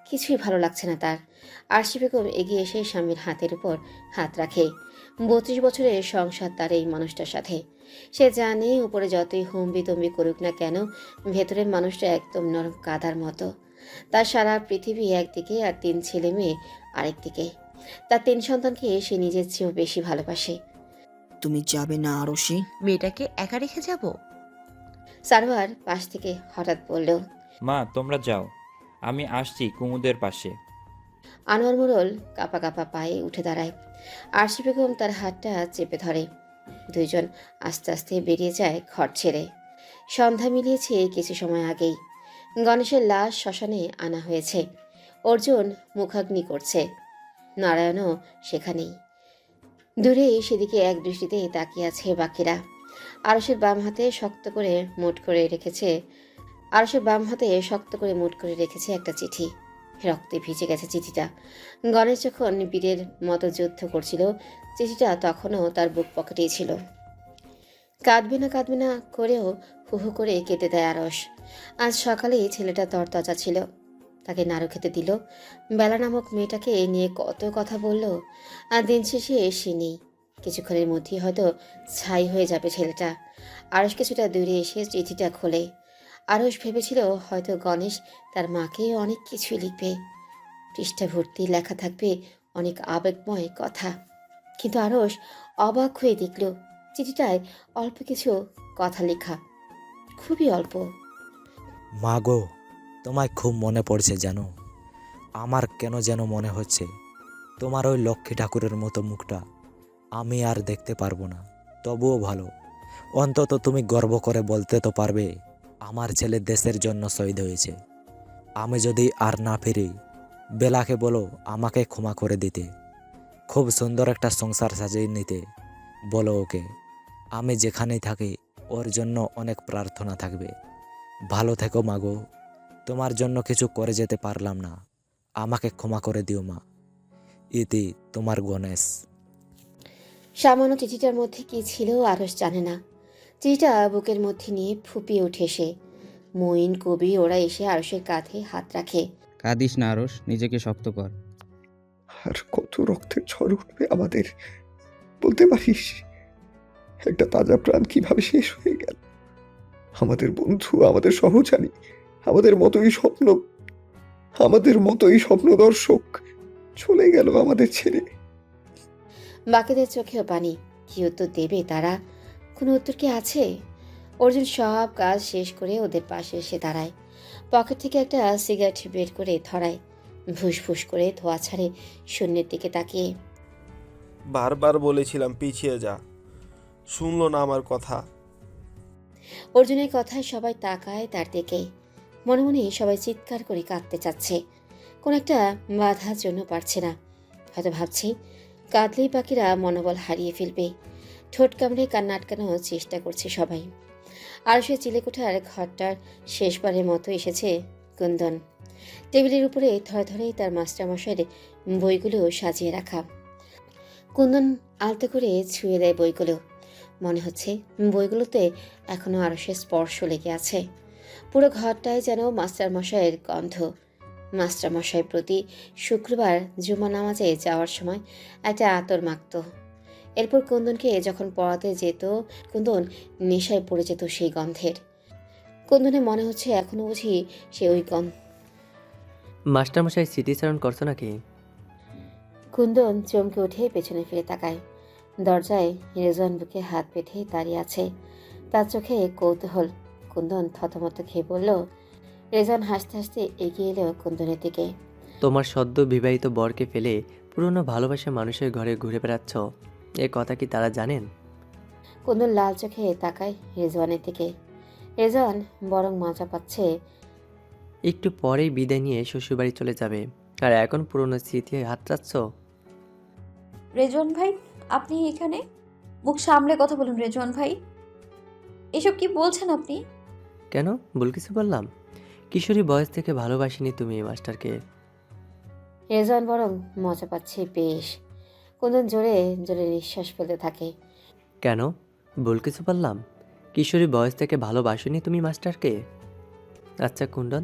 কিছুই ভালো লাগছে না তার। আরশি বেগম এগিয়ে এসে স্বামীর হাতের উপর হাত রাখে। 32 বছরের সংসার তার এই মানুষটার সাথে। সে জানে উপরে যতই হম্বিতম্বি করুক না কেন, ভেতরের মানুষটা একদম নরম কাদার মতো। তার সারা পৃথিবী একদিকে আর 3 ছেলে মেয়ে আরেকদিকে। তার 3 সন্তানকে সে নিজের চেয়েও বেশি ভালোবাসে। তুমি যাবে না আরশি? মেয়েটাকে একা রেখে যাব? সারোয়ার পাশ থেকে হঠাৎ বলল, মা তোমরা যাও, আমি আসছি কুমুদের পাশে। আনোয়ার মোড়ল কাপা কাপা পায়ে উঠে দাঁড়ায়। আরশি বেগম তার হাতটা চেপে ধরে। দুইজন আস্তে আস্তে বেরিয়ে যায় ঘর ছেড়ে। সন্ধ্যা মিলিয়েছে কিছু সময় আগেই। গণেশের লাশ শ্মশানে আনা হয়েছে। অর্জুন মুখাগ্নি করছে, নারায়ণও সেখানেই। দূরে সেদিকে এক দৃষ্টিতে তাকিয়ে আছে বাকিরা। আরশের বাম হাতে শক্ত করে মুঠ করে রেখেছে একটা চিঠি। রক্তে ভিজে গেছে চিঠিটা। গণেশ যখন বীরের মতো যুদ্ধ করছিল, চিঠিটা তখনও তার বুক পকেটেই ছিল। কাঁদবে না করেও হু হু করে কেটে দেয় আরশ। আজ সকালেই ছেলেটা তরতাজা ছিল, তাকে নাড়ু খেতে দিল। বেলা নামক মেয়েটাকে নিয়ে কত কথা বলল, আর দিন শেষে এসে নেই। কিছুক্ষণের মধ্যেই হয়তো ছাই হয়ে যাবে ছেলেটা। আরশ কিছুটা দূরে এসে চিঠিটা খোলে। আরশ ভেবেছিল হয়তো গণেশ তার মাকে অনেক কিছুই লিখবে, পৃষ্ঠা ভর্তি লেখা থাকবে অনেক আবেগময় কথা। কিন্তু আরশ অবাক হয়ে দেখল চিঠিটায় অল্প কিছু কথা লেখা, খুবই অল্প। মা গো, তোমায় খুব মনে পড়ছে জানো। আমার কেন যেন মনে হচ্ছে তোমার ওই লক্ষ্মী ঠাকুরের মতো মুখটা আমি আর দেখতে পারবো না। তবুও ভালো, অন্তত তুমি গর্ব করে বলতে তো পারবে আমার ছেলে দেশের জন্য শহীদ হয়েছে। আমি যদি আর না ফিরি, বেলাকে বলো আমাকে ক্ষমা করে দিতে, খুব সুন্দর একটা সংসার সাজিয়ে নিতে বলো ওকে। আমি যেখানেই থাকি ওর জন্য অনেক প্রার্থনা থাকবে। ভালো থেকো মাগো, তোমার জন্য কিছু করে যেতে পারলাম না, আমাকে ক্ষমা করে দিও মা। ইতি তোমার গণেশ। সামান্য চিঠিটার মধ্যে কি ছিল আরশ জানে না। চিঠিটা বুকের মধ্যে নিয়ে ফুপিয়ে ওঠে সে। মঈন, কবি ওরা এসে আরশের কাঁধে হাত রাখে। কাঁদিস না আরশ, নিজেকে শক্ত কর। আর কত রক্তের ঝড় উঠবে আমাদের, বলতে পারিস? একটা তাজা প্রাণ কিভাবে শেষ হয়ে গেল। আমাদের বন্ধু, আমাদের সহচারী, আমাদের মতোই স্বপ্ন দর্শক চলে গেল আমাদের ছেড়ে। বাকিদের চোখেও পানি। কি উত্তর দেবে তারা? কোনো উত্তর কি আছে? অর্জুন সব কাজ শেষ করে ওদের পাশে এসে দাঁড়ায়। পকেট থেকে একটা সিগারেট বের করে ধরায়, ফুসফুস করে ধোয়া ছাড়ে শূন্যের দিকে তাকিয়ে। বারবার বলেছিলাম পিছিয়ে যা, শুনলো না আমার কথা। অর্জুনের কথায় সবাই তাকায় তার দিকে। মনে মনে সবাই চিৎকার করে কাঁদতে চাচ্ছে, কোন একটা বাধার জন্য পারছে না। হয়তো ভাবছি কাঁদলেই পাখিরা মনোবল হারিয়ে ফেলবে। ঠোঁট কামড়ে কান্না আটকানোর চেষ্টা করছে সবাই। আর সে চিলেকোঠার ঘরটার শেষবারের মতো এসেছে কুন্দন। টেবিলের উপরে ধরে ধরে তার মাস্টারমশাইয়ের বইগুলো সাজিয়ে রাখা। কুন্দন আলতো করে ছুঁয়ে দেয় বইগুলো। মনে হচ্ছে বইগুলোতে এখনো আরশের স্পর্শ লেগে আছে। পুরো ঘরটায় যেন মাস্টারমশাইয়ের গন্ধ। মাস্টারমশাইয়ের প্রতি শুক্রবার জুমা নামাজে যাওয়ার সময় একটা আতর মাখত। এরপর কুন্দনকে যখন পড়াতে যেত, কুন্দন নেশায় পড়ে যেত সেই গন্ধের। কুন্দনের মনে হচ্ছে এখনো বুঝি সে ওই গন্ধ। মাস্টারমশাই স্মৃতিচারণ করছো নাকি? কুন্দন চমকে উঠে পেছনে ফিরে তাকায়। দরজায় রেজওয়ান বুকে হাত পেতে দাঁড়িয়ে আছে, তার চোখে কৌতূহল। কুন্দন থতমত খেয়ে বলল। রেজওয়ান হাসতে হাসতে এগিয়ে এলো কুন্দনের দিকে। তোমার সদ্য বিবাহিত বরকে ফেলে পুরনো ভালোবাসা মানুষের ঘরে ঘুরে বেড়াচ্ছ, এ কথা কি তারা জানেন? কুন্দন লাল চোখে তাকায় রেজওয়ানের দিকে। রেজওয়ান বরং মজা পাচ্ছে। একটু পরেই বিদায় নিয়ে শ্বশুরবাড়ি চলে যাবে, আর এখন পুরনো স্মৃতি হাতড়াচ্ছ। রেজওয়ান ভাই, আপনি এখানে? মুখ সামলে কথা বলুন রেজওয়ান ভাই। এসব কি বলছেন আপনি? কেন, ভুল কিছু বললাম? কিশোরী বয়স থেকে ভালোবাসিনি তুমি এই মাস্টারকে। রেজওয়ান বরং মজা পাচ্ছে বেশ। কুন্দন জোরে জোরে নিঃশ্বাস ফেলতে থাকে। কেন, ভুল কিছু বললাম? কিশোরী বয়স থেকে ভালোবাসিনি তুমি মাস্টারকে? আচ্ছা কুন্দন,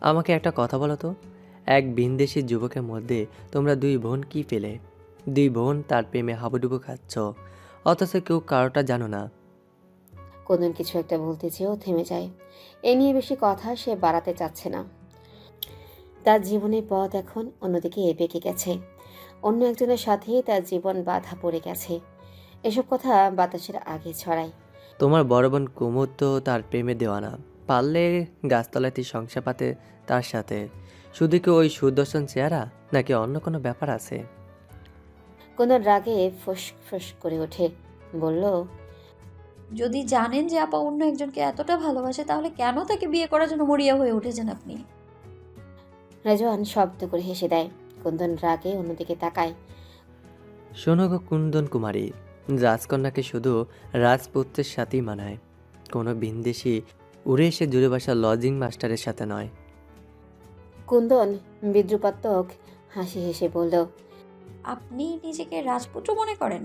আমাকে একটা কথা বলো তো, এক ভিনদেশী যুবকের মধ্যে তোমরা দুই বোন কি পেলে? দুই বোন তার প্রেমে হাবুডুবু খাচ্ছ, অথচ কেউ কারোটা জানো না। কুন্দন কিছু একটা বলতে চেয়েও থেমে যায়। এ নিয়ে বেশি কথা সে বাড়াতে চাচ্ছে না। তার জীবনের পথ এখন অন্যদিকে বেঁকে গেছে, অন্য একজনের সাথে তার জীবন বাধা পড়ে গেছে। এসব কথা বাতাসের আগে ছড়ায়। তোমার বড় বোন কুমুদ তো তার প্রেমে দেওয়ানা, পারলে গাছতলাতে সংসার পাতে তার সাথে। শুধু কি ওই সুদর্শন চেহারা, নাকি অন্য কোনো ব্যাপার আছে? কুন্দন রাগে ফোঁস ফোঁস করে ওঠে, বলল। যদি জানেন যে আপা অন্য একজনকে এতটা ভালোবাসে, তাহলে কেন তাকে বিয়ে করার জন্য মরিয়া হয়ে উঠেছেন আপনি? রেজওয়ান শব্দ করে হেসে দেয়। কুন্দন রাগে অন্যদিকে তাকায়। শোনো গো কুন্দন কুমারী, রাজকন্যাকে শুধু রাজপুত্রের সাথেই মানায়, কোনো ভিনদেশী উড়ে এসে জুড়ে বসা লজিং মাস্টারের সাথে নয়। কুন্দন বিদ্রুপাত্মক হাসি হেসে বলল। আপনি নিজেকে রাজপুত্র মনে করেন?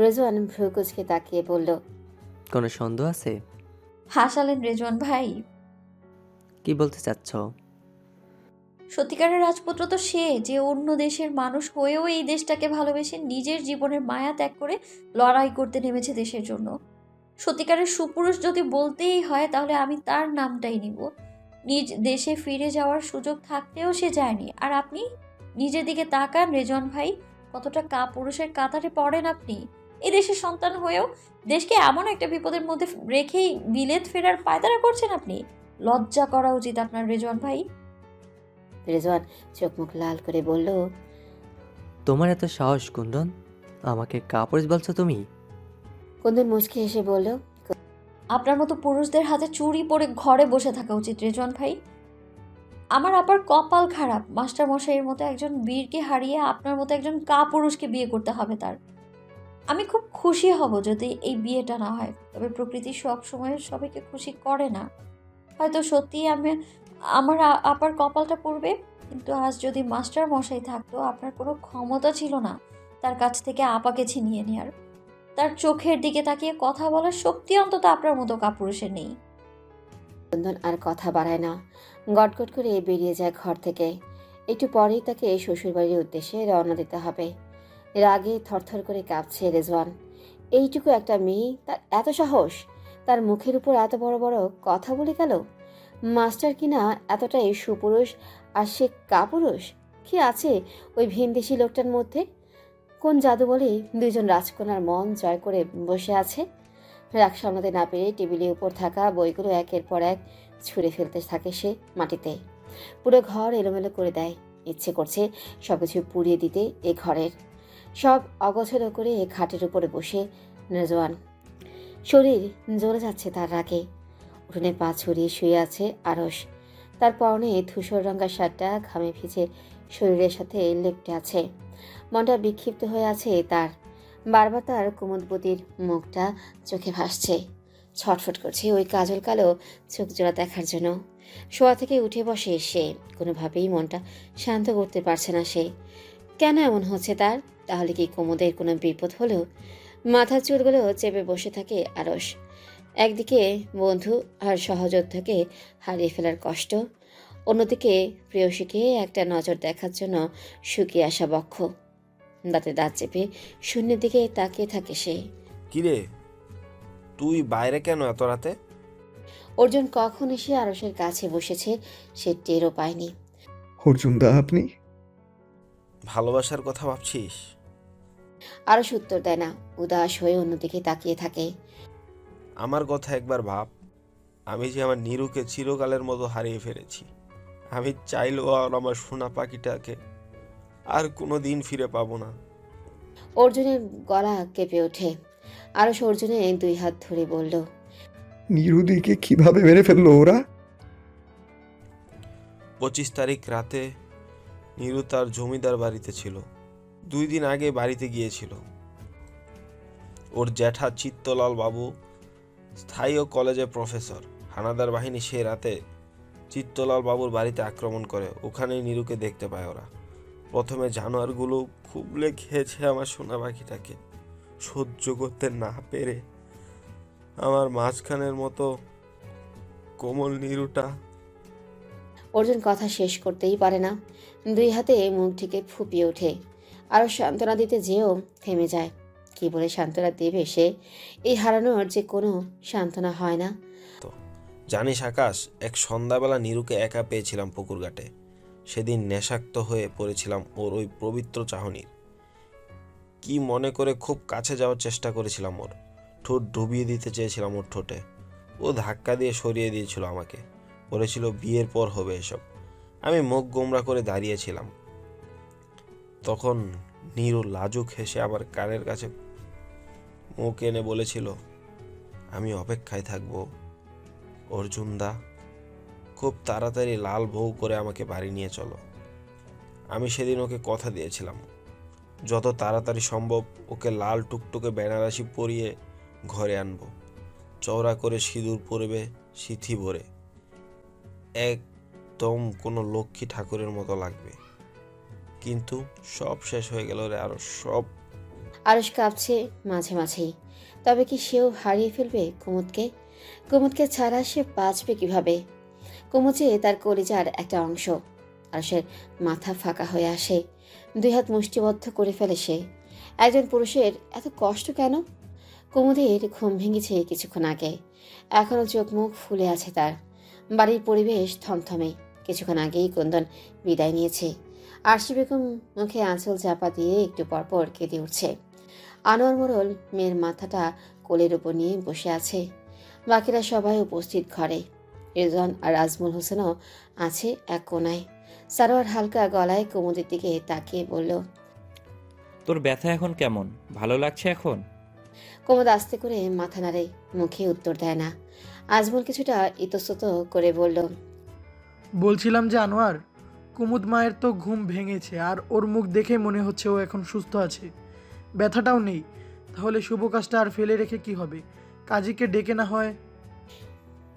রেজওয়ান ভ্রুকুচকে তাকিয়ে বলল। কোনো সন্দেহ আছে? হাসালেন রেজওয়ান ভাই। কি বলতে চাচ্ছ? সত্যিকারের রাজপুত্র তো সে, যে অন্য দেশের মানুষ হয়েও এই দেশটাকে ভালোবেসে নিজের জীবনের মায়া ত্যাগ করে লড়াই করতে নেমেছে দেশের জন্য। সত্যিকারের সুপুরুষ যদি বলতেই হয়, তাহলে আমি তার নামটাই নিব। নিজ দেশে ফিরে যাওয়ার সুযোগ থাকতেও সে যায়নি। আর আপনি নিজের দিকে তাকান রেজওয়ান ভাই, কতটা কাপুরুষের কাতারে পড়েন আপনি। এই দেশের সন্তান হয়েও দেশকে এমন একটা বিপদের মধ্যে রেখেই বিলেত ফেরার পায়তারা করছেন আপনি। লজ্জা করা উচিত আপনার রেজওয়ান ভাই। রেজওয়ান চোখ মুখ লাল করে বলল। তোমার এত সাহস কুন্দন, আমাকে কাপুরুষ বলছো তুমি? কুন্দন মুচকি হেসে বলল। আপনার মতো পুরুষদের হাতে চুরি পরে ঘরে বসে থাকা উচিত রেজওয়ান ভাই। আমার আবার কপাল খারাপ, মাস্টার মশাইয়ের মতো একজন বীরকে হারিয়ে আপনার মতো একজন কাপুরুষকে বিয়ে করতে হবে তার। আমি খুব খুশি হব যদি এই বিয়েটা না হয়, তবে প্রকৃতি সব সময় সবাইকে খুশি করে না। হয়তো সত্যিই আমার আপার কপালটা পড়বে, কিন্তু আজ যদি মাস্টার মশাই থাকতো, আপনার কোনো ক্ষমতা ছিল না তার কাছ থেকে আপাকে ছিনিয়ে নেওয়ার। তার চোখের দিকে তাকিয়ে কথা বলার শক্তি অন্তত আপনার মতো কাপুরুষের নেই। কুন্দন আর কথা বাড়ায় না, গটগট করে বেরিয়ে যায় ঘর থেকে। একটু পরেই তাকে শ্বশুরবাড়ির উদ্দেশ্যে রওনা দিতে হবে। রাগে থরথর করে কাঁপছে রেজওয়ান। এইটুকু একটা মেয়ে, তার এত সাহস, তার মুখের উপর এত বড় বড় কথা বলে গেল। মাস্টার কিনা এতটাই সুপুরুষ, আর সে কাপুরুষ। কি আছে ওই ভিনদেশি লোকটার মধ্যে? কোন জাদু বলে দুইজন রাজকন্যার মন জয় করে বসে আছে? রাগ সামলাতে না পেরে টেবিলের উপর থাকা বইগুলো একের পর এক ছুঁড়ে ফেলতে থাকে সে মাটিতে। পুরো ঘর এলোমেলো করে দেয়। ইচ্ছে করছে সবকিছু পুড়িয়ে দিতে এ ঘরের। সব অগোছলো করে খাটের উপরে বসে রেজওয়ান। শরীর জ্বলে যাচ্ছে তার রাগে। উঠোনে পা ছড়িয়ে শুয়ে আছে আরশ। তার পরনে ধূসর রঙা শার্টটা ঘামে ভিজে শরীরের সাথে লেপ্টে আছে। মনটা বিক্ষিপ্ত হয়ে আছে তার। বারবার তার কুমুদবতীর মুখটা চোখে ভাসছে। ছটফট করছে ওই কাজল কালো চোখ জোড়া দেখার জন্য। শোয়া থেকে উঠে বসে সে। কোনোভাবেই মনটা শান্ত করতে পারছে না সে। কেন এমন হচ্ছে তার? তাহলে কি কুমুদের কোনো বিপদ হলো? মাথার চুলগুলো চেপে বসে থাকে আরশ। একদিকে বন্ধু আর সহযোদ্ধাকে হারিয়ে ফেলার কষ্ট, অন্যদিকে প্রেয়সীকে একটা নজর দেখার জন্য শুকিয়ে আসা বক্ষ। দাঁতে দাঁত চেপে শূন্যের দিকে তাকিয়ে থাকে সে। কিরে, তুই বাইরে কেন এত রাতে? অর্জুন কখন এসে আরসের কাছে বসেছে সে টেরও পায়নি। অর্জুনদা, আপনি? ভালোবাসার কথা ভাবছিস? আরস উত্তর দেয় না, উদাস হয়ে অন্যদিকে তাকিয়ে থাকে। আমার কথা একবার ভাব। আমি যে আমার নীরুকে চিরকালের মতো হারিয়ে ফেলেছি। আমি চাইলেও আর আমার সোনা পাখিটাকে আর কোনো দিন ফিরে পাবো না। অর্জুনের গলা কেঁপে ওঠে। আরস অর্জুনের 2 হাত ধরে বলল, নিরুদিকে কিভাবে মেরে ফেললো ওরা? 25 তারিখ রাতে নীরু তার জমিদার বাড়িতে ছিল। 2 দিন আগে বাড়িতে গিয়েছিল। ওর জ্যাঠা চিত্তলাল বাবু স্থায়ী ও কলেজে প্রফেসর। হানাদার বাহিনী সে রাতে চিত্তলাল বাবুর বাড়িতে আক্রমণ করে। ওখানেই নীরুকে দেখতে পায় ওরা। প্রথমে জানোয়ারগুলো খুবলে খেয়েছে আমার সোনা পাখিটাকে। সহ্য করতে না পেরে আমার মাঝখানের মতো কোমল নীরুটা। অর্জুন কথা শেষ করতেই পারে না, 2 হাতে মুখ ঢেকে ফুপিয়ে ওঠে। আরো সান্ত্বনা দিতে যেও থেমে যায়। কি বলে সান্ত্বনা দেবে সে? এই হারানোর যে কোনো সান্ত্বনা হয় না। জানিস আকাশ, এক সন্ধ্যাবেলা নীরুকে একা পেয়েছিলাম পুকুর ঘাটে। সেদিন নেশাক্ত হয়ে পড়েছিলাম ওর ওই পবিত্র চাহনির। কি মনে করে খুব কাছে যাওয়ার চেষ্টা করেছিলাম। ওর ঠোঁট ডুবিয়ে দিতে চেয়েছিলাম ওর ঠোঁটে। ও ধাক্কা দিয়ে সরিয়ে দিয়েছিল আমাকে। বলেছিল বিয়ের পর হবে এসব। আমি মুখ গোমরা করে দাঁড়িয়েছিলাম। তখন নীরু লাজুক হেসে আমার কানের কাছে মুখ এনে বলেছিল, আমি অপেক্ষায় থাকবো অর্জুনদা। খুব তাড়াতাড়ি লাল বউ করে আমাকে বাড়ি নিয়ে চলো। আমি সেদিন ওকে কথা দিয়েছিলাম, যত তাড়াতাড়ি সম্ভব ওকে লাল টুকটুকে বেনারসি পরিয়ে ঘরে আনবো। চওড়া করে সিঁদুর পরবে সিথি ভরে, একদম কোনো লক্ষ্মী ঠাকুরের মতো লাগবে। কিন্তু সব শেষ হয়ে গেল রে। আরো সব। আরস কাঁপছে মাঝে মাঝেই। তবে কি সেও হারিয়ে ফেলবে কুমুদকে? কুমুদকে ছাড়া সে বাঁচবে কিভাবে? কুমুদ যে তার কলিজার একটা অংশ। আরসের মাথা ফাঁকা হয়ে আসে। 2 হাত মুষ্টিবদ্ধ করে ফেলে সে। একজন পুরুষের এত কষ্ট কেন? কুমুদের ঘুম ভেঙেছে কিছুক্ষণ আগে। এখনো চোখ মুখ ফুলে আছে তার। বাড়ির পরিবেশ থমথমে। কিছুক্ষণ আগেই কুন্দন বিদায় নিয়েছে। আরশি বেগম মুখে আঁচল চাপা দিয়ে একটু পরপর কেঁদে উঠছে। আনোয়ার মোড়ল মেয়ের মাথাটা কোলের উপর নিয়ে বসে আছে। বাকিরা সবাই উপস্থিত ঘরে। রেজন আর আজমল হোসেনও আছে এক কোনায়। সারোয়ার হালকা গলায় কুমুদের দিকে তাকিয়ে বলল, তোর ব্যথা এখন কেমন? ভালো লাগছে এখন? কুমুদ আস্তে করে মাথা নাড়ে, মুখে উত্তর দেয় না। আজমল কিছুটা ইতস্তত করে বলল, বলছিলাম যে আনোয়ার, কুমুদ মায়ের তো ঘুম ভেঙেছে, আর ওর মুখ দেখে মনে হচ্ছে ও এখন সুস্থ আছে, ব্যথাটাও নেই। তাহলে শুভ কাজটা আর ফেলে রেখে কি হবে? কাজীকে ডেকে না হয়।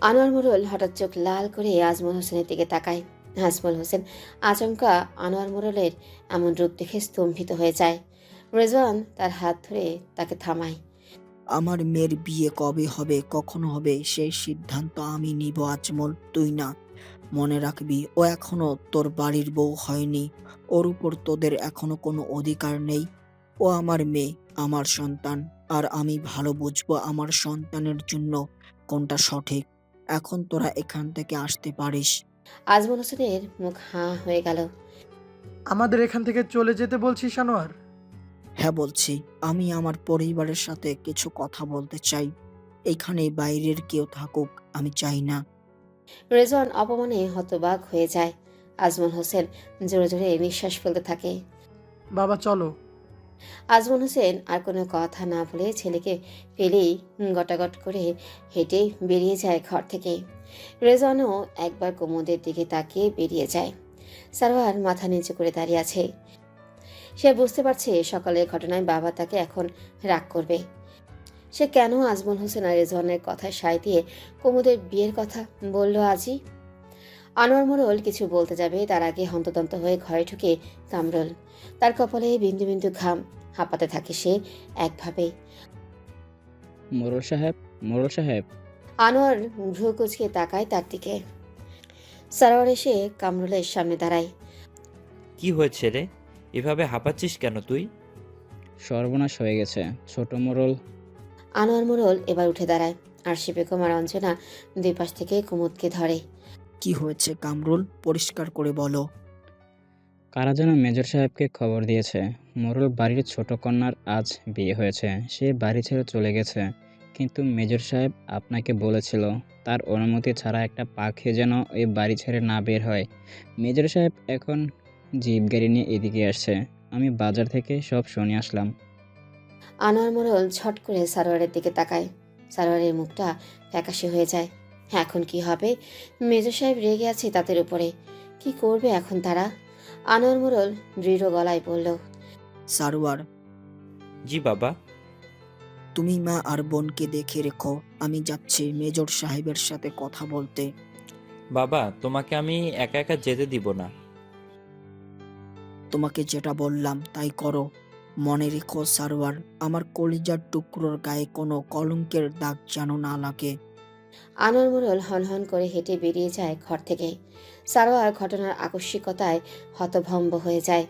আনোয়ার মোড়ল হঠাৎ চোখ লাল করে আজমল হোসেনের দিকে তাকায়। আজমল হোসেন আচমকা আনোয়ার মোড়লের এমন রূপ দেখে স্তম্ভিত হয়ে যায়। রেজওয়ান তার হাত ধরে তাকে থামায়। আমার মেয়ের বিয়ে কবে হবে, কখন হবে, সেই সিদ্ধান্ত আমি নিব আজমল, তুই না। মনে রাখবি, ও এখনো তোর বাড়ির বউ হয়নি। ওর উপর তোদের এখনো কোনো অধিকার নেই। ও আমার মেয়ে, আমার সন্তান, আর আমি ভালো বুঝবো আমার সন্তানের জন্য কোনটা সঠিক। এখন তোরা এখান থেকে আসতে পারিস। আজমল হোসেনের মুখ হাঁ হয়ে গেল। আমাদের এখান থেকে চলে যেতে বলছিস আনোয়ার? হ্যাঁ বলছি, আমি আমার পরিবারের সাথে কিছু কথা বলতে চাই। এখানে বাইরের কেউ থাকুক আমি চাই না। রেজওয়ান অপমানে হতবাক হয়ে যায়। আজমল হোসেন জোরে জোরে নিঃশ্বাস ফেলতে থাকে। বাবা চলো। আজমল হোসেন আর কোনো কথা না বলে ছেলেকে ফেলেই গটাগট করে হেঁটে বেরিয়ে যায় ঘর থেকে। রেজওয়ানও একবার কুমুদের দিকে তাকিয়ে বেরিয়ে যায়। সারোয়ার মাথা নিচু করে দাঁড়িয়ে আছে। সে বুঝতে পারছে সকালের ঘটনায় বাবা তাকে এখন রাগ করবে। সে কেন আজমল হোসেন আর রেজওয়ানের কথা সায় দিয়ে কুমুদের বিয়ের কথা বলল আজই? আনোয়ার মোড়ল কিছু বলতে যাবে তার আগে হন্তদন্ত হয়ে ঘরে ঢুকে কামরুল। তার কপালে বিন্দু বিন্দু ঘাম, হাঁপাতে থাকে সে একভাবে। মোড়ল সাহেব, মোড়ল সাহেব। আনোয়ার ভ্রু কুচকে তাকায় তার দিকে। সারোয়ার এসে কামরুলের সামনে দাঁড়ায়। কি হয়েছে রে? এভাবে হাঁপাচ্ছিস কেন তুই? সর্বনাশ হয়ে গেছে ছোট মোড়ল। আনোয়ার মোড়ল এবার উঠে দাঁড়ায়। আরশি বেগম আর অঞ্জনা দুই পাশ থেকে কুমুদকে ধরে। কি হয়েছে কামরুল, পরিষ্কার করে বলো। কারা যেন মেজর সাহেবকে খবর দিয়েছে মোড়ল বাড়ির ছোট কন্যার আজ বিয়ে হয়েছে, সে বাড়ি ছেড়ে চলে গেছে। কিন্তু মেজর সাহেব আপনাকে বলেছিল তার অনুমতি ছাড়া একটা পাখি যেন ওই বাড়ি ছেড়ে না বের হয়। মেজর সাহেব এখন জিপ গাড়ি নিয়ে এদিকে আসছে, আমি বাজার থেকে সব শুনে আসলাম। আনোয়ার মোড়ল ছট করে সারোয়ারের দিকে তাকায়। সারোয়ারের মুখটা ফ্যাকাশে হয়ে যায়। এখন কি হবে? মেজর সাহেব রেগে আছে তাদের উপরে। কি করবে এখন তারা? আনোয়ার মোড়ল দৃঢ় গলায় বলল, সারোয়ার, জি বাবা। তুমি মা আর বোনকে দেখে রেখো, আমি যাচ্ছি মেজর সাহেবের সাথে কথা বলতে। বাবা, তোমাকে আমি একা একা যেতে দিব না। তোমাকে যেটা বললাম তাই করো। মনে রেখো সারোয়ার, আমার কলিজার টুকরোর গায়ে কোনো কলঙ্কের দাগ যেন না লাগে। আনোয়ার মোড়ল হনহন করে হেঁটে বেরিয়ে যায় ঘর থেকে। সারোয়ার ঘটনার আকস্মিকতায় হতভম্ব হয়ে যায়।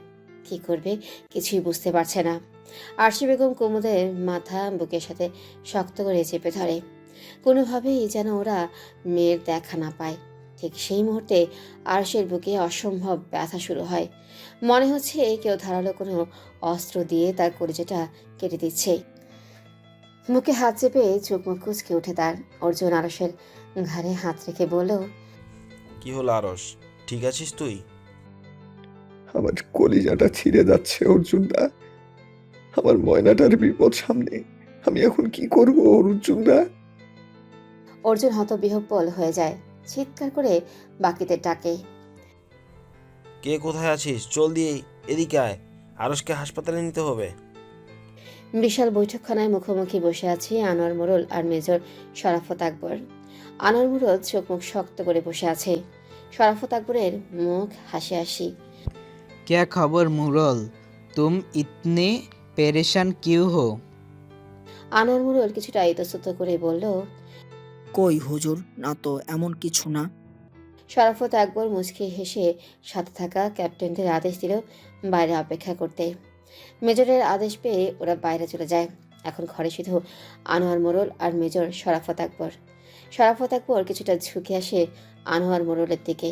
কি করবে কিছুই বুঝতে পারছে না। আরশি বেগম কুমুদের মাথা বুকের সাথে শক্ত করে চেপে ধরে। কোনোভাবেই যেন ওরা মেয়ের দেখা না পায়। ঠিক সেই মুহূর্তে আরশের বুকে অসম্ভব ব্যথা শুরু হয়। মনে হচ্ছে কেউ ধারালো কোনো অস্ত্র দিয়ে তার কলিজাটা কেটে দিচ্ছে। মুখে হাত চেপে চোখ মুখ কুঁচকে ওঠে তার। অর্জুন আরশের ঘাড়ে হাত রেখে বলল, কি হলো আরস, ঠিক আছিস তুই? আমার কলিজাটা ছিঁড়ে যাচ্ছে অর্জুনদা। আমার ময়নাটার বিপদ সামনে, আমি এখন কি করব অর্জুনদা? অর্জুন হতবিহ্বল হয়ে যায়। চিৎকার করে বাকিদের ডাকে, কে কোথায় আছিস? জলদি এদিকে আয়, আরসকে হাসপাতালে নিতে হবে। বিশাল বৈঠকখানায় মুখোমুখি বসে আছে আনোয়ার মোড়ল আর মেজর শরাফত আকবর। আনোয়ার মোড়ল চোখ মুখ শক্ত করে বসে আছে। শরাফত আকবরের মুখ হাসি হাসি। क्या खबर मुरल, तुम इतने परेशान क्यों हो? আনোয়ার মোড়ল কিছুটা ইতস্তত করে বলল, কই হুজুর, না তো এমন কিছু না। শরাফত আকবর মুচকি হেসে সাথে থাকা ক্যাপ্টেনদের আদেশ দিল বাইরে অপেক্ষা করতে। মেজরের আদেশ পেয়ে ওরা বাইরে চলে যায়। এখন ঘরে শুধু আনোয়ার মোড়ল আর মেজর শরাফত আকবর। শরাফত আকবর কিছুটা ঝুঁকে আসে আনোয়ার মোড়লের দিকে।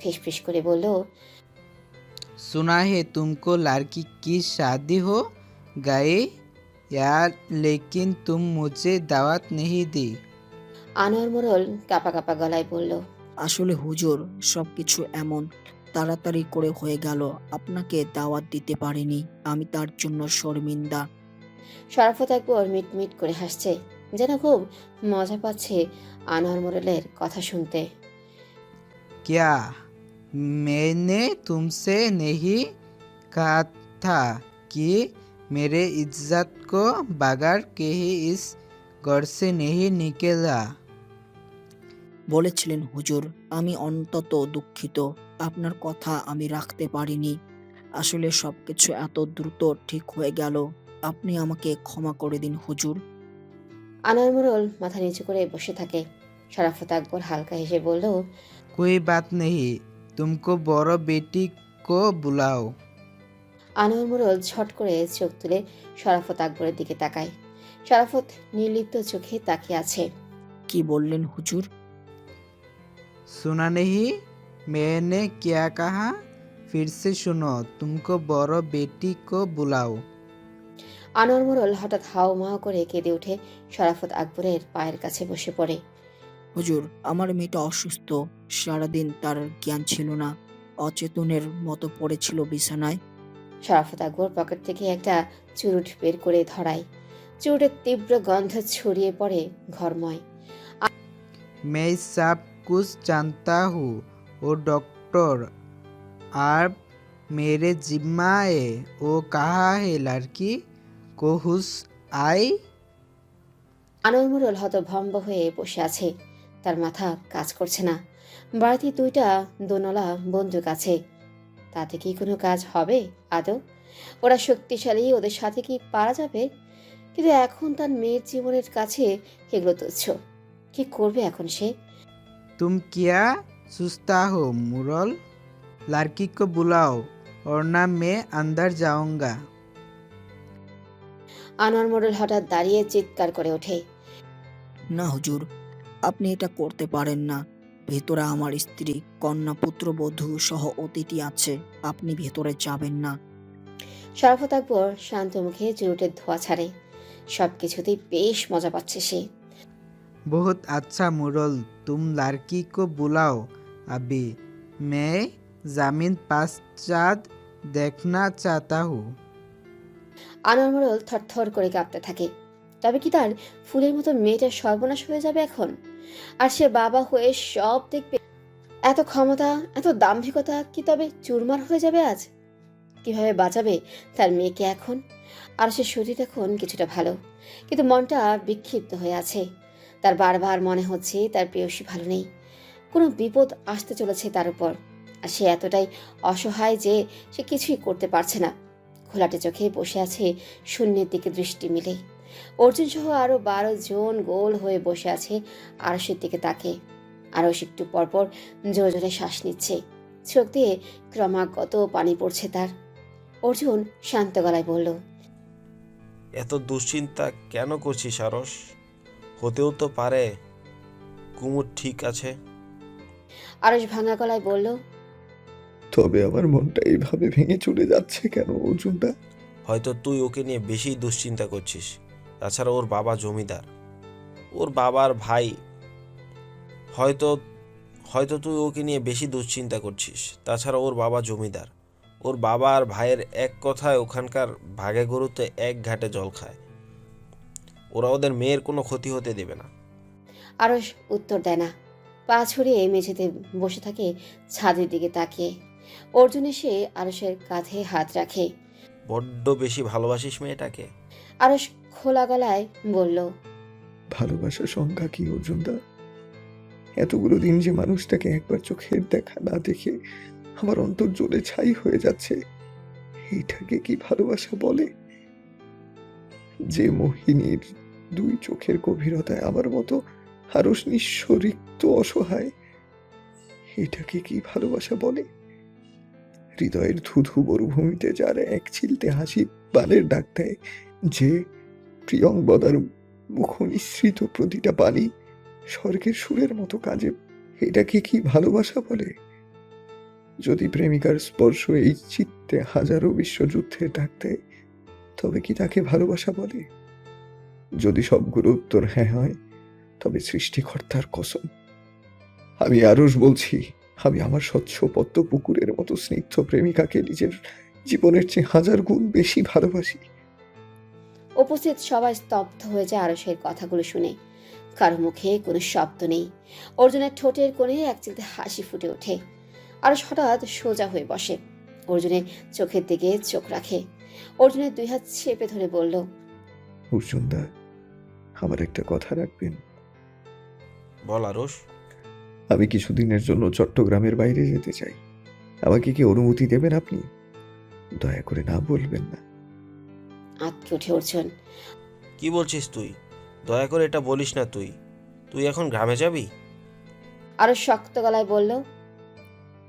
ফিসফিস করে বলল, सुना है तुमको लड़की की शादी हो गई यार, लेकिन तुम मुझे दावत नहीं दी। আনোয়ার মোড়ল কাপা কাপা গলায় বলল, আসলে হুজুর, সবকিছু এমন তাড়াতাড়ি করে হয়ে গেল, আপনাকে দাওয়াত দিতে পারিনি, আমি তার জন্য শর্মিন্দা। শরাফত আকবর মিটমিট করে হাসছে, যেন খুব মজা পাচ্ছে আনোয়ার মোড়লের কথা শুনতে। क्या मैंने तुमसे नहीं कहा था कि मेरे इज्जत को बगैर के ही इस घर से नहीं निकला? বলেছিলেন হুজুর, আমি অন্তত দুঃখিত, আপনার কথা আমি রাখতে পারিনি। আসলে সবকিছু এত দ্রুত ঠিক হয়ে গেল, আপনি আমাকে ক্ষমা করে দিন হুজুর। আনোয়ার মোড়ল মাথা নিচু করে বসে থাকে। শরাফত আকবর হালকা হেসে বলল, कोई बात नहीं, तुमको बड़ो बेटी को बुलाओ। আনোয়ার মোড়ল ছট করে চোখ তুলে শরাফত আকবরের দিকে তাকায়। শরাফত নির্লিপ্ত চোখে তাকিয়ে আছে। কি বললেন হুজুর? सुना नहीं मैंने क्या कहा, फिर से सुनो, तुमको बड़ो बेटी को बुलाओ। আনোয়ার মোড়ল হঠাৎ হাওমাও করে কেঁদে উঠে শরাফত আকবরের পায়ের কাছে বসে পড়ে। হুজুর, আমার মেয়েটা অসুস্থ, সারাদিন তার জ্ঞান ছিল না, অচেতনের মতো পড়েছিল বিছানায়। শরাফত আকবর পকেট থেকে একটা চুরুট বের করে ধরায়। চুরুটের তীব্র গন্ধ ছড়িয়ে পড়ে ঘরময়। मैं सब कुछ जानता हूँ, वो डॉक्टर अब मेरे जिम्मा है। वो कहाँ है लड़की को हुश आई? আনোয়ার মোড়ল হতভম্ব হয়ে বসে আছে। তার মাথা কাজ করছে না। বাড়িতে দুইটা দোনলা বন্দুক আছে, তাতে কি কোনো কাজ হবে আদৌ? ওরা শক্তিশালী, ওদের সাথে কি পারা যাবে? কিন্তু এখন তার মেয়ের জীবনের কাছে এগুলো তুচ্ছ। কি করবে এখন সে? तुम क्या सोचता हो मुरल, लड़की को बुलाओ वरना मैं अंदर जाऊंगा। আনোয়ার মোড়ল হঠাৎ দাঁড়িয়ে চিৎকার করে ওঠে। না হুজুর, আপনি এটা করতে পারেন না। ভেতরে আমার স্ত্রী, কন্যা, পুত্রবধূ সহ অতিথি আছে। আপনি ভেতরে যাবেন না। শরাফত আকবর শান্ত মুখে চুরুটের ধোঁয়া ছাড়ে। সবকিছুতেই বেশ মজা পাচ্ছে সে। बहुत अच्छा मुरल, तुम लड़की को बुलाओ अभी। मैं जमीन पश्चात देखना चाहता हूँ। আনোয়ার মোড়ল থরথর করে কাঁপতে থাকে। তবে কি তার ফুলের মতো মেয়েটার সর্বনাশ হয়ে যাবে এখন? আর সে বাবা হয়ে সব দেখবে? এত ক্ষমতা, এত দাম্ভিকতা কি তবে চুরমার হয়ে যাবে আজ? কিভাবে বাঁচাবে তার মেয়েকে এখন? আর সে শরীর এখন কিছুটা ভালো, কিন্তু মনটা বিক্ষিপ্ত হয়ে আছে। তার বারবার মনে হচ্ছে তার প্রেয়সী ভালো নেই, কোনো বিপদ আসতে চলেছে তার উপর। আর সে এতটাই অসহায় যে সে কিছুই করতে পারছে না। ঘোলাটে চোখে বসে আছে, শূন্যের দিকে দৃষ্টি মিলে। অর্জুন সহ আরো 12 জন গোল হয়ে বসে আছে আরশের দিকে তাকে। আরশ একটু পরপর জোরে জোরে শ্বাস নিচ্ছে, চোখ দিয়ে ক্রমাগত পানি পড়ছে তার। অর্জুন শান্ত গলায় বলল, এত দুশ্চিন্তা কেন করছিস আরশ? হতেও তো পারে কুমুদ ঠিক আছে। আরশ ভাঙা গলায় বলল, তবে আমার মনটা এইভাবে ভেঙে চলে যাচ্ছে কেন অর্জুনদা? হয়তো তুই ওকে নিয়ে বেশি দুশ্চিন্তা করছিস। তাছাড়া ওর বাবা জমিদার, ওর বাবার ভাই। হয়তো হয়তো তুই ওকে নিয়ে বেশি দুশ্চিন্তা করছিস। তাছাড়া ওর বাবা জমিদার, ওর বাবা আর ভাইয়ের এক কথায় ওখানকার ভাগে গরুতে এক ঘাটে জল খায়। ওরা ওদের মেয়ের কোনো ক্ষতি হতে দেবে না। আরশ উত্তর দেয় না। পা ছড়িয়ে মেঝেতে বসে থাকে ছাদের দিকে তাকিয়ে। অর্জুন এসে আরশের কাঁধে হাত রাখে। বড্ড বেশি ভালোবাসিস মেয়েটাকে। আরশ খোলা গলায় বলল, ভালোবাসার সংখ্যা কি অর্জুনদা? এতগুলো দিন যে মানুষটাকে একবার চোখের দেখা না দেখে আমার অন্তর জ্বলে ছাই হয়ে যাচ্ছে, এইটাকে কি ভালোবাসা বলে? যে মোহিনীর 2 চোখের গভীরতায় আমার মতো আরশ নিঃস্ব, রিক্ত, অসহায়, এটাকে কি ভালোবাসা বলে? হৃদয়ের ধুধু মরুভূমিতে যার এক চিলতে হাসি বানের ডাক দেয়, যে প্রিয়ংবদার মুখ নিঃসৃত প্রতিটা পানি স্বর্গের সুরের মতো কাজে, এটাকে কি ভালোবাসা বলে? যদি প্রেমিকার স্পর্শ এই চিত্তে হাজারো বিশ্বযুদ্ধের ডাক দেয়, তবে কি তাকে ভালোবাসা বলে? যদি সবগুলো উত্তর হ্যাঁ হয়, তবে সৃষ্টিকর্তার কসম, আমি আরশ বলছি, আমি আমার স্বচ্ছ পদ্ম পুকুরের মতো স্নিগ্ধ প্রেমিকাকে নিজের জীবনের চেয়ে 1000 গুণ বেশি ভালোবাসি। উপস্থিত সবাই স্তব্ধ হয়ে যায় আরশের কথাগুলো শুনে। কারো মুখে কোনো শব্দ নেই। অর্জুনের ঠোঁটের কোণে এক চিলতে হাসি ফুটে ওঠে। আরশ হঠাৎ সোজা হয়ে বসে, অর্জুনের চোখের দিকে চোখ রাখে। অর্জুনের 2 হাত চেপে ধরে বলল, অর্জুনদা, আমার একটা কথা রাখবেন? বল আরশ। আমি কিছুদিনের জন্য চট্টগ্রামের বাইরে যেতে চাই। আমাকে কি অনুমতি দেবেন আপনি? দয়া করে না বলবেন না। আঁতকে ওঠে অর্জুন। কি বলছিস তুই? দয়া করে এটা বলিস না। তুই তুই এখন গ্রামে যাবি? আরো শক্ত গলায় বলল,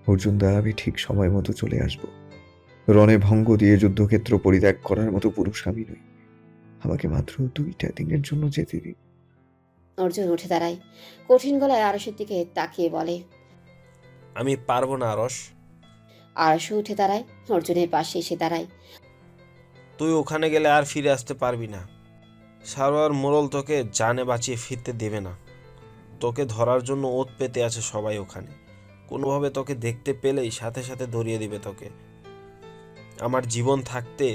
অর্জুনদা, আমি ঠিক সময় মতো চলে আসব। রণে ভঙ্গ দিয়ে যুদ্ধক্ষেত্র পরিত্যাগ করার মতো পুরুষ আমি নই। আমাকে মাত্র 2টা দিনের জন্য যেতে দিন। অর্জুন উঠে দাঁড়ায়, কঠিন গলায় আরশের দিকে তাকিয়ে বলে, আমি পারবো না আরশ। আরশও উঠে দাঁড়ায়, অর্জুনের পাশে এসে দাঁড়ায়। তুই ওখানে গেলে আর ফিরে আসতে পারবি না। সারোয়ার মোড়ল তোকে জানে বাঁচিয়ে ফিরতে দেবে না। তোকে ধরার জন্য ওত পেতে আছে সবাই ওখানে। কোনোভাবে তোকে দেখতে পেলেই সাথে সাথে ধরিয়ে দিবে তোকে। আমার জীবন থাকতে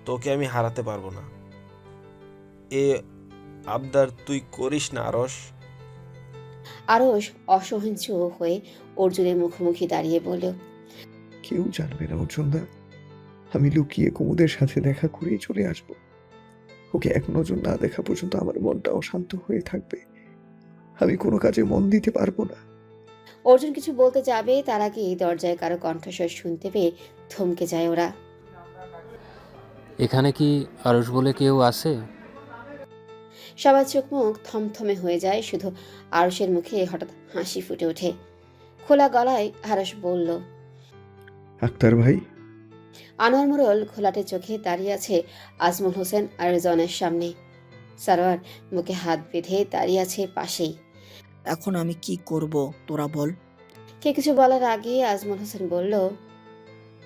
তোকে আমি হারাতে পারবো না। এ আবদার তুই করিস না আরশ। আরশ অসহিঞ্চু হয়ে অর্জুনের মুখোমুখি দাঁড়িয়ে বলল, কেউ জানবে না অর্জুনদা। আমি লুকিয়ে কুমুদের সাথে দেখা করেই চলে আসব। ওকে এক নজর না দেখা পর্যন্ত আমার মনটা অশান্ত হয়ে থাকবে। আমি কোনো কাজে মন দিতে পারবো না। অর্জুন কিছু বলতে যাবে, তার আগে দরজায় কারো কণ্ঠস্বর শুনতে পেয়ে থমকে যায় ওরা। এখানে কি আরশ বলে কেউ আছে? সবার চোখ মুখ থমথমে হয়ে যায়, শুধু আরশের মুখে হঠাৎ হাসি ফুটে ওঠে। খোলা গলায় আরশ বলল, আক্তার ভাই, আনোয়ার মোড়ল ঘোলাটে চোখে দাঁড়িয়ে আছে আজমল হোসেন আর রেজওয়ানের সামনে। সারোয়ার মুখে হাত বেঁধে দাঁড়িয়ে আছে পাশেই। এখন আমি কি করব তোরা বল। কে কিছু বলার আগে আজমল হোসেন বলল,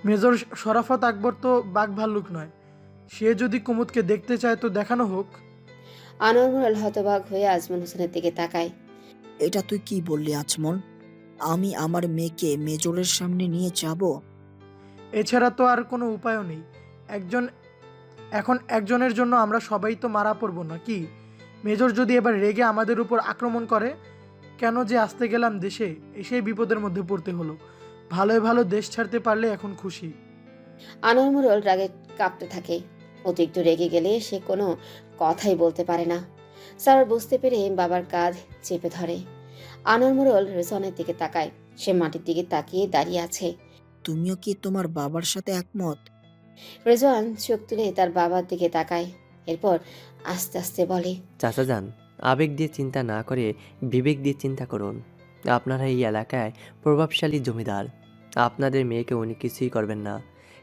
মেজর শরাফত আকবর তো বাঘ ভাল্লুক নয়, সে যদি কুমুদকে দেখতে চায় তো দেখানো হোক। আনোয়ার মোড়ল হতবাক হয়ে আজমল হোসেনের দিকে তাকায়। এটা তুই কি বললি আজমল? আমি আমার মেয়েকে মেজরের সামনে নিয়ে যাব? এছাড়া তো আর কোনো উপায়ও নেই। এখন একজনের জন্য আমরা সবাই তো মারা পড়ব না কি? মেজর যদি এবার রেগে আমাদের উপর আক্রমণ করে, কেন যে আসতে গেলাম দেশে, এসেই বিপদের মধ্যে পড়তে হলো। ভালোই ভালো দেশ ছাড়তে পারলে এখন খুশি। আনোয়ার মোড়ল রাগে কাঁপতে থাকে। অতিরিক্ত রেগে গেলে সে কোনো কথাই বলতে পারে না। সারোয়ার বুঝতে পেরে বাবার কাঁধ চেপে ধরে। আনোয়ার মোড়ল রেজওয়ানের দিকে তাকায়। সে মাটির দিকে তাকিয়ে দাঁড়িয়ে আছে। তুমিও কি তোমার বাবার সাথে একমত? রেজওয়ান চোখ তুলে তার বাবার দিকে তাকায়, এরপর আস্তে আস্তে বলে, চাচা যান, আবেগ দিয়ে চিন্তা না করে বিবেক দিয়ে চিন্তা করুন। আপনারা এই এলাকায় প্রভাবশালী জমিদার, আপনাদের মেয়েকে উনি কিছুই করবেন না।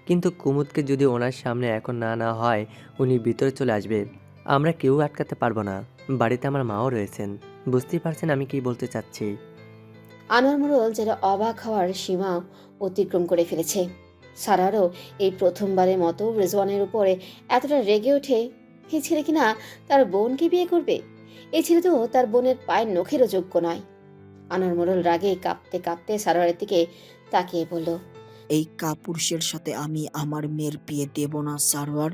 কিন্তু কুমুদকে যদি ওনার সামনে এখন না হয়, উনি ভিতরে চলে আসবে। আমরা কেউ আটকাতে পারবো না। বাড়িতে আমার মাও রয়েছেন। বুঝতেই পারছেন আমি কি বলতে চাচ্ছি। আনোয়ার মোড়ল যেন অবাক হওয়ার সীমা অতিক্রম করে ফেলেছে। সারারও এই প্রথমবারের মতো রেজওয়ানের উপরে এতটা রেগে ওঠে। এই ছেলে কিনা তার বোনকে বিয়ে করবে? এই ছেলে তো তার বোনের পায়ের নখেরও যোগ্য নয়। আনোয়ার মোড়ল রাগে কাঁপতে কাঁপতে সারোয়ারের দিকে তাকিয়ে বলল, এই কাপুরুষের সাথে আমি আমার মেয়ের বিয়ে দেব না সারোয়ার,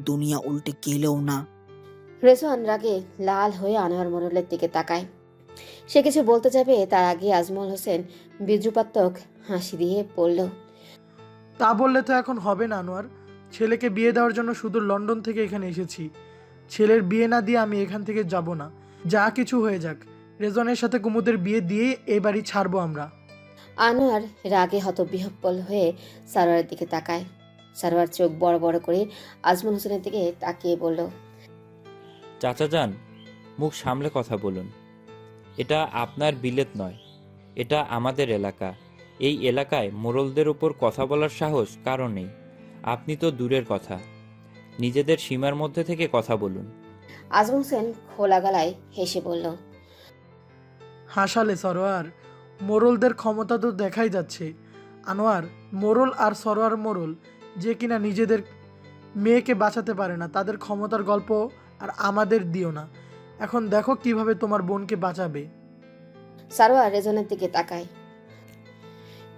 দুনিয়া উল্টে গেলেও না। রেজওয়ান রাগে লাল হয়ে আনোয়ার মোড়লের দিকে তাকায়। সে কিছু বলতে যাবে তার আগে আজমল হোসেন বিদ্রুপাত্মক হাসি দিয়ে বলল, তা বললে তো এখন হবে না আনোয়ার। ছেলেকে বিয়ে দেওয়ার জন্য সুদূর লন্ডন থেকে এখানে এসেছি। ছেলের বিয়ে না দিয়ে আমি এখান থেকে যাব না। যা কিছু হয়ে যাক, রেজনের সাথে কুমুদের বিয়ে দিয়ে এই বাড়ি ছাড়বো আমরা। আনোয়ার রাগে হতবিহ্বল হয়ে সারোয়ারের দিকে তাকায়। সারোয়ার চোখ বড় বড় করে আজমল হোসেনের দিকে তাকিয়ে বলল, চাচা যান, মুখ সামলে কথা বলুন। এটা আপনার বিলেত নয়, এটা আমাদের এলাকা। এই এলাকায় মোড়লদের উপর কথা বলার সাহস কারো নেই। আপনি তো দূরের কথা, নিজেদের সীমার মধ্যে থেকে কথা বলুন। আজমল হোসেন খোলা গলায় হেসে বলল, হাসালে সরোয়ার, মোরলদের ক্ষমতা তো দেখাই যাচ্ছে। আনোয়ার, মোরল আর সরোয়ার মোরল যে কিনা নিজেদের মেয়েকে বাঁচাতে পারে না, তাদের ক্ষমতার গল্প আর আমাদের দিও না। এখন দেখো কিভাবে তোমার বোনকে বাঁচাবে। সারোয়ার রেজনের দিকে তাকায়।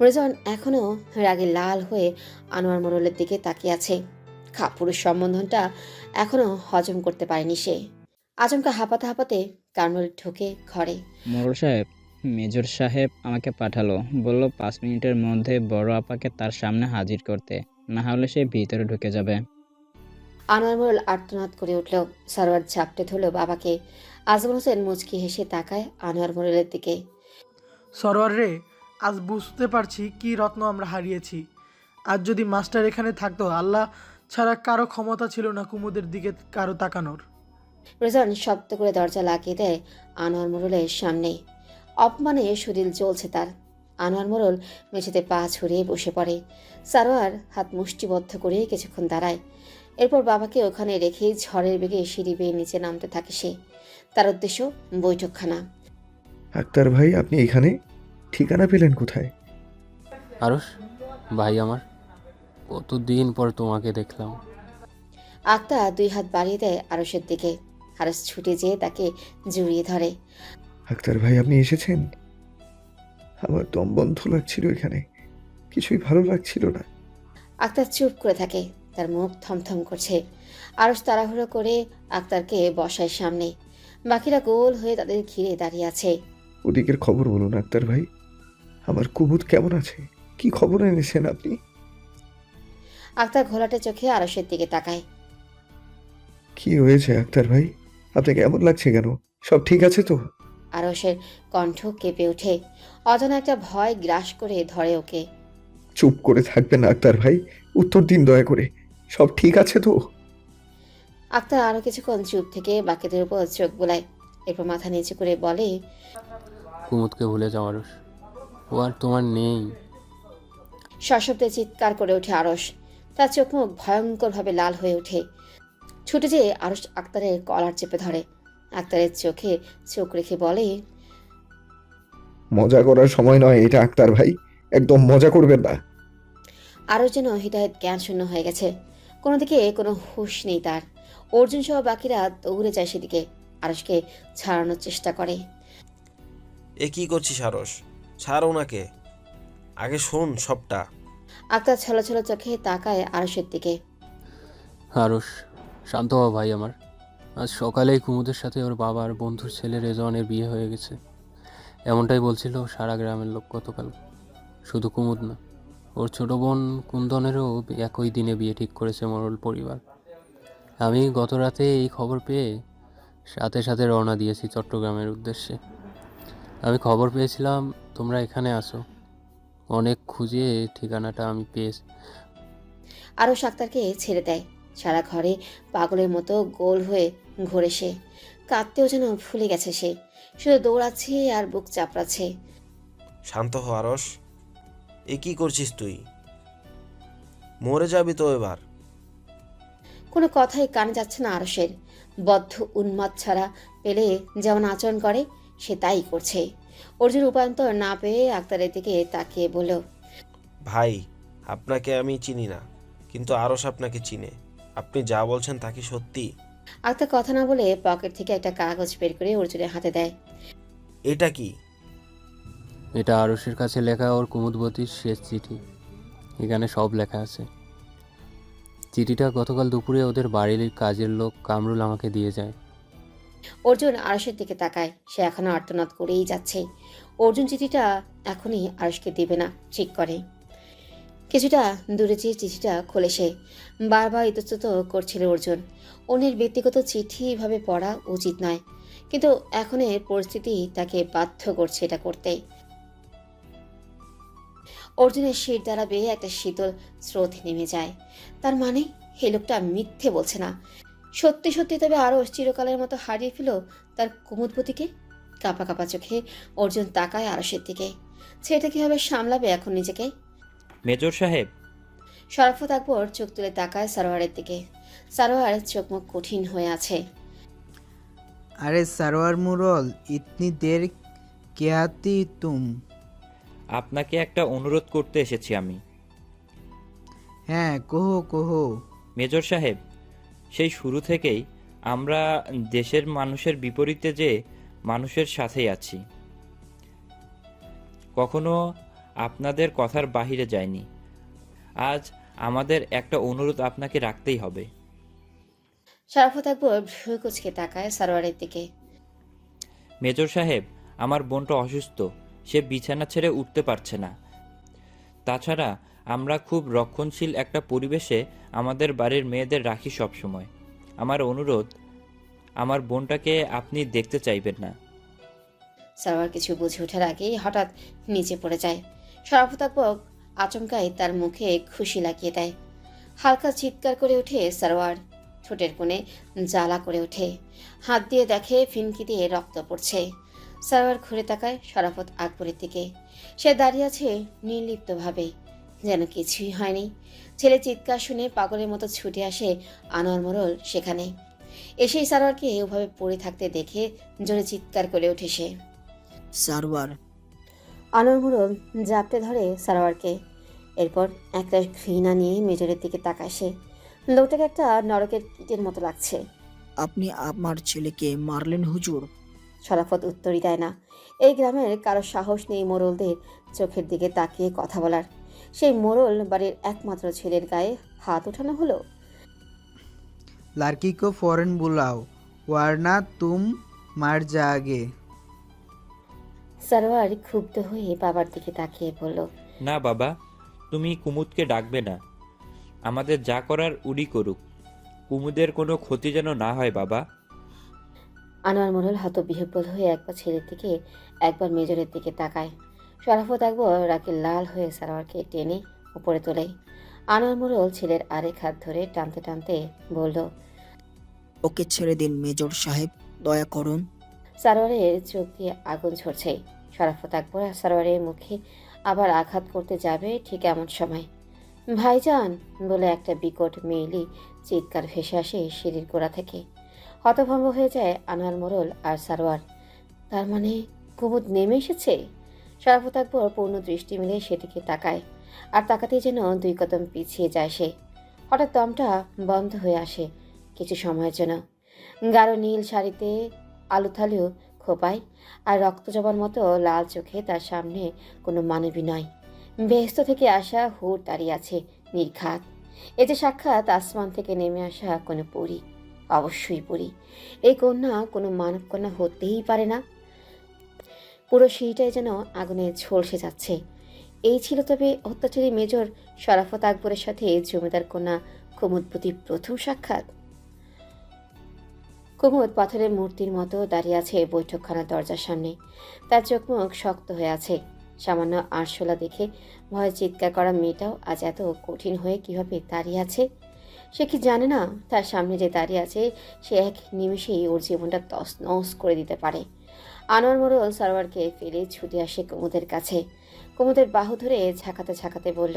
রেজন এখনো রাগে লাল হয়ে আনোয়ার মোড়লের দিকে তাকিয়ে আছে। কাপুরুষ সম্বোধনটা এখনো হজম করতে পারেনি সে। আচমকা হাঁপাতে হাঁপাতে কামরুল ঢুকে ঘরে। মোড়ল সাহেব, মেজর সাহেব আমাকে পাঠালো, বলল 5 মিনিটের মধ্যে বড় আপাকে তার সামনে হাজির করতে, না হলে সে ভিতরে ঢুকে যাবে। আনোয়ার মোড়ল আর্তনাদ করে উঠল। সারোয়ার ঝাপটে ধরল বাবাকে। আজমল হোসেন মুচকি হেসে তাকায় আনোয়ার মোড়লের দিকে। সরোয়ার রে, আজ বুঝতে পারছি কি রত্ন আমরা হারিয়েছি। আজ যদি মাস্টার এখানে থাকতো, আল্লাহ ছাড়া কারো ক্ষমতা ছিল না কুমুদের দিকে কারো তাকানোর। রেজন শব্দ করে দরজা লাগিয়ে দেয় আনোয়ার মোড়লের সামনে। অপমানে শরীর জ্বলছে তার। আনোয়ার মোড়ল মেঝেতে পা ছড়িয়ে বসে পড়ে। সারোয়ার হাত মুষ্টিবদ্ধ করে কিছুক্ষণ দাঁড়ায়। এরপর বাবাকে ওখানে রেখে ঝড়ের বেগে সিঁড়ি বেয়ে নিচে নামতে থাকে সে। তার উদ্দেশ্য বৈঠকখানা। আক্তার ভাই, আপনি এখানে? ঠিকানা পেলেন কোথায়? আরশ ভাই আমার, কতদিন পর তোমাকে দেখলাম। আক্তার 2 হাত বাড়িয়ে দেয় আরশের দিকে। আরশ ছুটে যেয়ে তাকে জড়িয়ে ধরে। আক্তার ভাই, আপনি এসেছেন? আমার দম বন্ধ লাগছিল এখানে, কিছুই ভালো লাগছিল না। আক্তার চুপ করে থাকে, তার মুখ থমথম করছে। আরশ তাড়াহুড়ো করে আক্তারকে বসায় সামনে। বাকিরা গোল হয়ে তাদের ঘিরে দাঁড়িয়ে আছে। ওদিকের খবর বলুন আক্তার ভাই, আমার কুবুদ কেমন আছে? কি খবর এনেছেন আপনি? আক্তার ঘোলাটে চোখে আরশের দিকে তাকায়। কি হয়েছে আক্তার ভাই? আপনাকে এমন লাগছে কেন? সব ঠিক আছে তো? আরশের কণ্ঠ কেঁপে ওঠে। অজানা একটা ভয় গ্রাস করে ধরে ওকে। চুপ করে থাকবেন আক্তার ভাই, উত্তর দিন দয়া করে। সব ঠিক আছে তো? আক্তার আরো কিছুক্ষণ চুপ থেকে বাকিদের উপর চোখ বোলায়। এরপর মাথা নিচু করে বলে, কুমুদকে ভুলে যাও আরশ, ও আর তোমার নেই। সশব্দে চিৎকার করে ওঠে আরশ। তার চোখ মুখ ভয়ঙ্করভাবে লাল হয়ে ওঠে। ছুটে যেয়ে আরশ আক্তারের কলার চেপে ধরে। আক্তারের চোখে চোখ রেখে বলে, মজা করার সময় নয় এটা আক্তার ভাই, একদম মজা করবেন না। আরশ যেন হৃদয়ের জ্ঞান শূন্য হয়ে গেছে। কোনো দিকে কোনো হুঁশ নেই তার। অর্জুন সহ বাকিরা দৌড়ে যায় সেদিকে, আরশকে ছাড়ানোর চেষ্টা করে। এ কি করছিস আরস? ছাড় ওনাকে, আগে শোন সবটা। আক্তার ছলছল চোখে তাকায় আরশের দিকে। আরস, শান্ত হও ভাই আমার। আজ সকালেই কুমুদের সাথে ওর বাবার বন্ধুর ছেলে রেজওয়ানের বিয়ে হয়ে গেছে। এমনটাই বলছিল সারা গ্রামের লোক গতকাল। শুধু কুমুদ না, ওর ছোট বোন কুন্দনেরও একই দিনে বিয়ে ঠিক করেছে মোড়ল পরিবার। আমি গত রাতে এই খবর পেয়ে সাথে সাথে রওনা দিয়েছি চট্টগ্রামের উদ্দেশ্যে। আমি খবর পেয়েছিলাম তোমরা এখানে আসো, অনেক খুঁজে ঠিকানাটা আমি পেয়েছি। আরশ আক্তারকে ছেড়ে দেয়। সারা ঘরে পাগলের মতো গোল হয়ে ঘোরে সে। কাঁদতেও যেন ভুলে গেছে সে, শুধু দৌড়াচ্ছে আর বুক চাপড়াচ্ছে। শান্ত হ আরস, এ কি করছিস তুই? মরে যাবি তো এবার। কোনো কথাই কানে যাচ্ছে না আরশের। বদ্ধ উন্মাদ ছাড়া পেলে যেমন আচরণ করে সে তাই করছে। অর্জুন উপান্তর না পেয়ে আক্তারের দিকে তাকিয়ে বলল, ভাই, আপনাকে আমি চিনি না, কিন্তু আরস আপনাকে চিনে। আপনি যা বলছেন তা কি সত্যি? আক্তার কথা না বলে পকেট থেকে একটা কাগজ বের করে অর্জুনের হাতে দেয়। এটা কি? এটা আরসের কাছে লেখা ওর কুমুদবতীর শেষ চিঠি। এখানে সব লেখা আছে। চিঠিটা গতকাল দুপুরে ওদের বাড়ির কাজের লোক কামরুল আমাকে দিয়ে যায়। অর্জুন আরশের দিকে তাকায়। সে এখনো আর্তনাদ করেই যাচ্ছে। অর্জুন চিঠিটা এখনই আরশকে দেবে না ঠিক করে। কিছুটা দূরে যেয়ে চিঠিটা খোলে সে। বারবার ইতস্তত করছিল অর্জুন। অন্যের ব্যক্তিগত চিঠি এভাবে পড়া উচিত নয়, কিন্তু এখনের পরিস্থিতি তাকে বাধ্য করছে এটা করতে। অর্জুনের শির দ্বারা বেয়ে একটা শীতল স্রোত নেমে যায়। তার মানে এই লোকটা মিথ্যে বলছে না, সত্যি সত্যি তবে আরও চিরকালের মতো হারিয়ে ফেল তার কুমুদবতীকে। কাঁপা কাঁপা চোখে অর্জুন তাকায় আরশের দিকে। ছেলেটা কিভাবে সামলাবে এখন নিজেকে? মেজর সাহেব, শরাফত আকবর চোখ তুলে তাকায় সারোয়ারের দিকে। সারোয়ার চোখ মুখ কঠিন হয়ে আছে। अरे सरवर मुरल इतनी देर क्या थी तुम? আপনাকে একটা অনুরোধ করতে এসেছি আমি। হ্যাঁ, কহো কহো। মেজর সাহেব, সেই শুরু থেকেই আমরা দেশের মানুষের বিপরীতে যে মানুষের সাথেই আছি, কখনো আপনাদের কথার বাহিরে যায়নি। আজ আমাদের একটা অনুরোধ আপনাকে রাখতেই হবে। শরাফত আকবর ভ্রু কুচকে তাকায় সারোয়ারের দিকে। মেজর সাহেব, আমার বোনটা অসুস্থ, সে বিছানা ছেড়ে উঠতে পারছে না। তাছাড়া আমরা খুব রক্ষণশীল একটা পরিবেশে আমাদের বাড়ির মেয়েদের রাখি সব সময়। আমার অনুরোধ, আমার বোনটাকে আপনি দেখতে চাইবেন না। সারোয়ার কিছু বুঝে ওঠার আগেই হঠাৎ নিচে পড়ে যায়। শরাফত আকবর আচমকাই তার মুখে খুশি লাগিয়ে দেয়। হালকা চিৎকার করে ওঠে সারোয়ার। ঠোঁটের কোণে জ্বালা করে ওঠে। হাত দিয়ে দেখে ফিনকি দিয়ে রক্ত পড়ছে। সারোয়ার ঘুরে তাকায় শরাফত আকবরের দিকে। সে দাঁড়িয়ে আছে নির্লিপ্তভাবে, যেন কিছুই হয়নি। ছেলে চিৎকার শুনে পাগলের মতো ছুটে আসে আনোয়ার মোড়ল সেখানে। এসেই সারোয়ারকে ওভাবে পড়ে থাকতে দেখে জোরে চিৎকার করে ওঠে সে। সারওয়ার, আনোয়ার মোড়ল জাপটে ধরে সারোয়ারকে। এরপর একটা ঘৃণা নিয়ে মেজরের দিকে তাকায় সে। লোকটাকে একটা নরকের কীটের মতো লাগছে। আপনি আমার ছেলেকে মারলেন হুজুর? শরাফত উত্তরই দেয় না। এই গ্রামের কারো সাহস নেই মোড়লদের চোখের দিকে তাকিয়ে কথা বলার। সেই মোড়ল বাড়ির একমাত্র ছেলের গায়ে হাত ওঠানো হলো। लड़की को फौरन बुलाओ वरना तुम मर जाओगे। সারোয়ার ক্ষুব্ধ হয়ে বাবার দিকে তাকিয়ে বলল, না বাবা, তুমি কুমুদকে ডাকবে না। আমাদের যা করার উনি করুক, কুমুদের কোনো ক্ষতি যেন না হয় বাবা। আনোয়ার মোড়ল হতবিহ্বল হয়ে একবার ছেলের দিকে একবার মেজরের দিকে তাকায়। শরাফত একবার রাগে লাল হয়ে সারোয়ারকে টেনে উপরে তোলে। আনোয়ার মোড়ল ছেলের আরেক হাত ধরে টানতে টানতে বলল, ওকে ছেড়ে দিন মেজর সাহেব, দয়া করুন। সারোয়ারের চোখ দিয়ে আগুন ঝরছে। শরাফত আকবর সারোয়ারের মুখে আবার আঘাত করতে যাবে ঠিক এমন সময় ভাইজান বলে একটা বিকট মেয়েলি চিৎকার ভেসে আসে সিঁড়ির গোড়া থেকে। হতভম্ব হয়ে যায় আনোয়ার মোড়ল আর সারোয়ার। তার মানে কুমুদ নেমে এসেছে? শরাফত আকবর পূর্ণ দৃষ্টি মিলে সেদিকে তাকায়, আর তাকাতেই যেন 2 কদম পিছিয়ে যায় সে। হঠাৎ দমটা বন্ধ হয়ে আসে কিছু সময়ের জন্য। গাঢ় নীল শাড়িতে আলুথালু খোপায় আর রক্ত জবার মতো লাল চোখে তার সামনে কোনো মানবী নয়। বেহেশত থেকে আসা হুর দাঁড়িয়ে আছে নির্ঘাত। এ যে সাক্ষাৎ আসমান থেকে নেমে আসা কোনো পরী, অবশ্যই পরী। এই কন্যা কোনো মানব কন্যা হতেই পারে না। পুরো সিঁড়িটাই যেন আগুনে ঝলসে যাচ্ছে। এই ছিল তবে অত্যাচারী মেজর শরাফত আকবরের সাথে জমিদার কন্যা কুমুদ প্রতি প্রথম সাক্ষাৎ। কুমুদ পাথরের মূর্তির মতো দাঁড়িয়ে আছে বৈঠকখানার দরজার সামনে। তার চোখ মুখ শক্ত হয়ে আছে। সামান্য আরশোলা দেখে ভয়ে চিৎকার করা মেয়েটাও আজ এত কঠিন হয়ে কিভাবে দাঁড়িয়ে আছে। সে কি জানে না তার সামনে যে দাঁড়িয়ে আছে সে এক নিমেষেই ওর জীবনটা তছনছ করে দিতে পারে। আনোয়ার মোড়ল সারোয়ারকে ফেলে ছুটে আসে কুমুদের কাছে। কুমুদের বাহু ধরে ঝাঁকাতে ঝাঁকাতে বলল,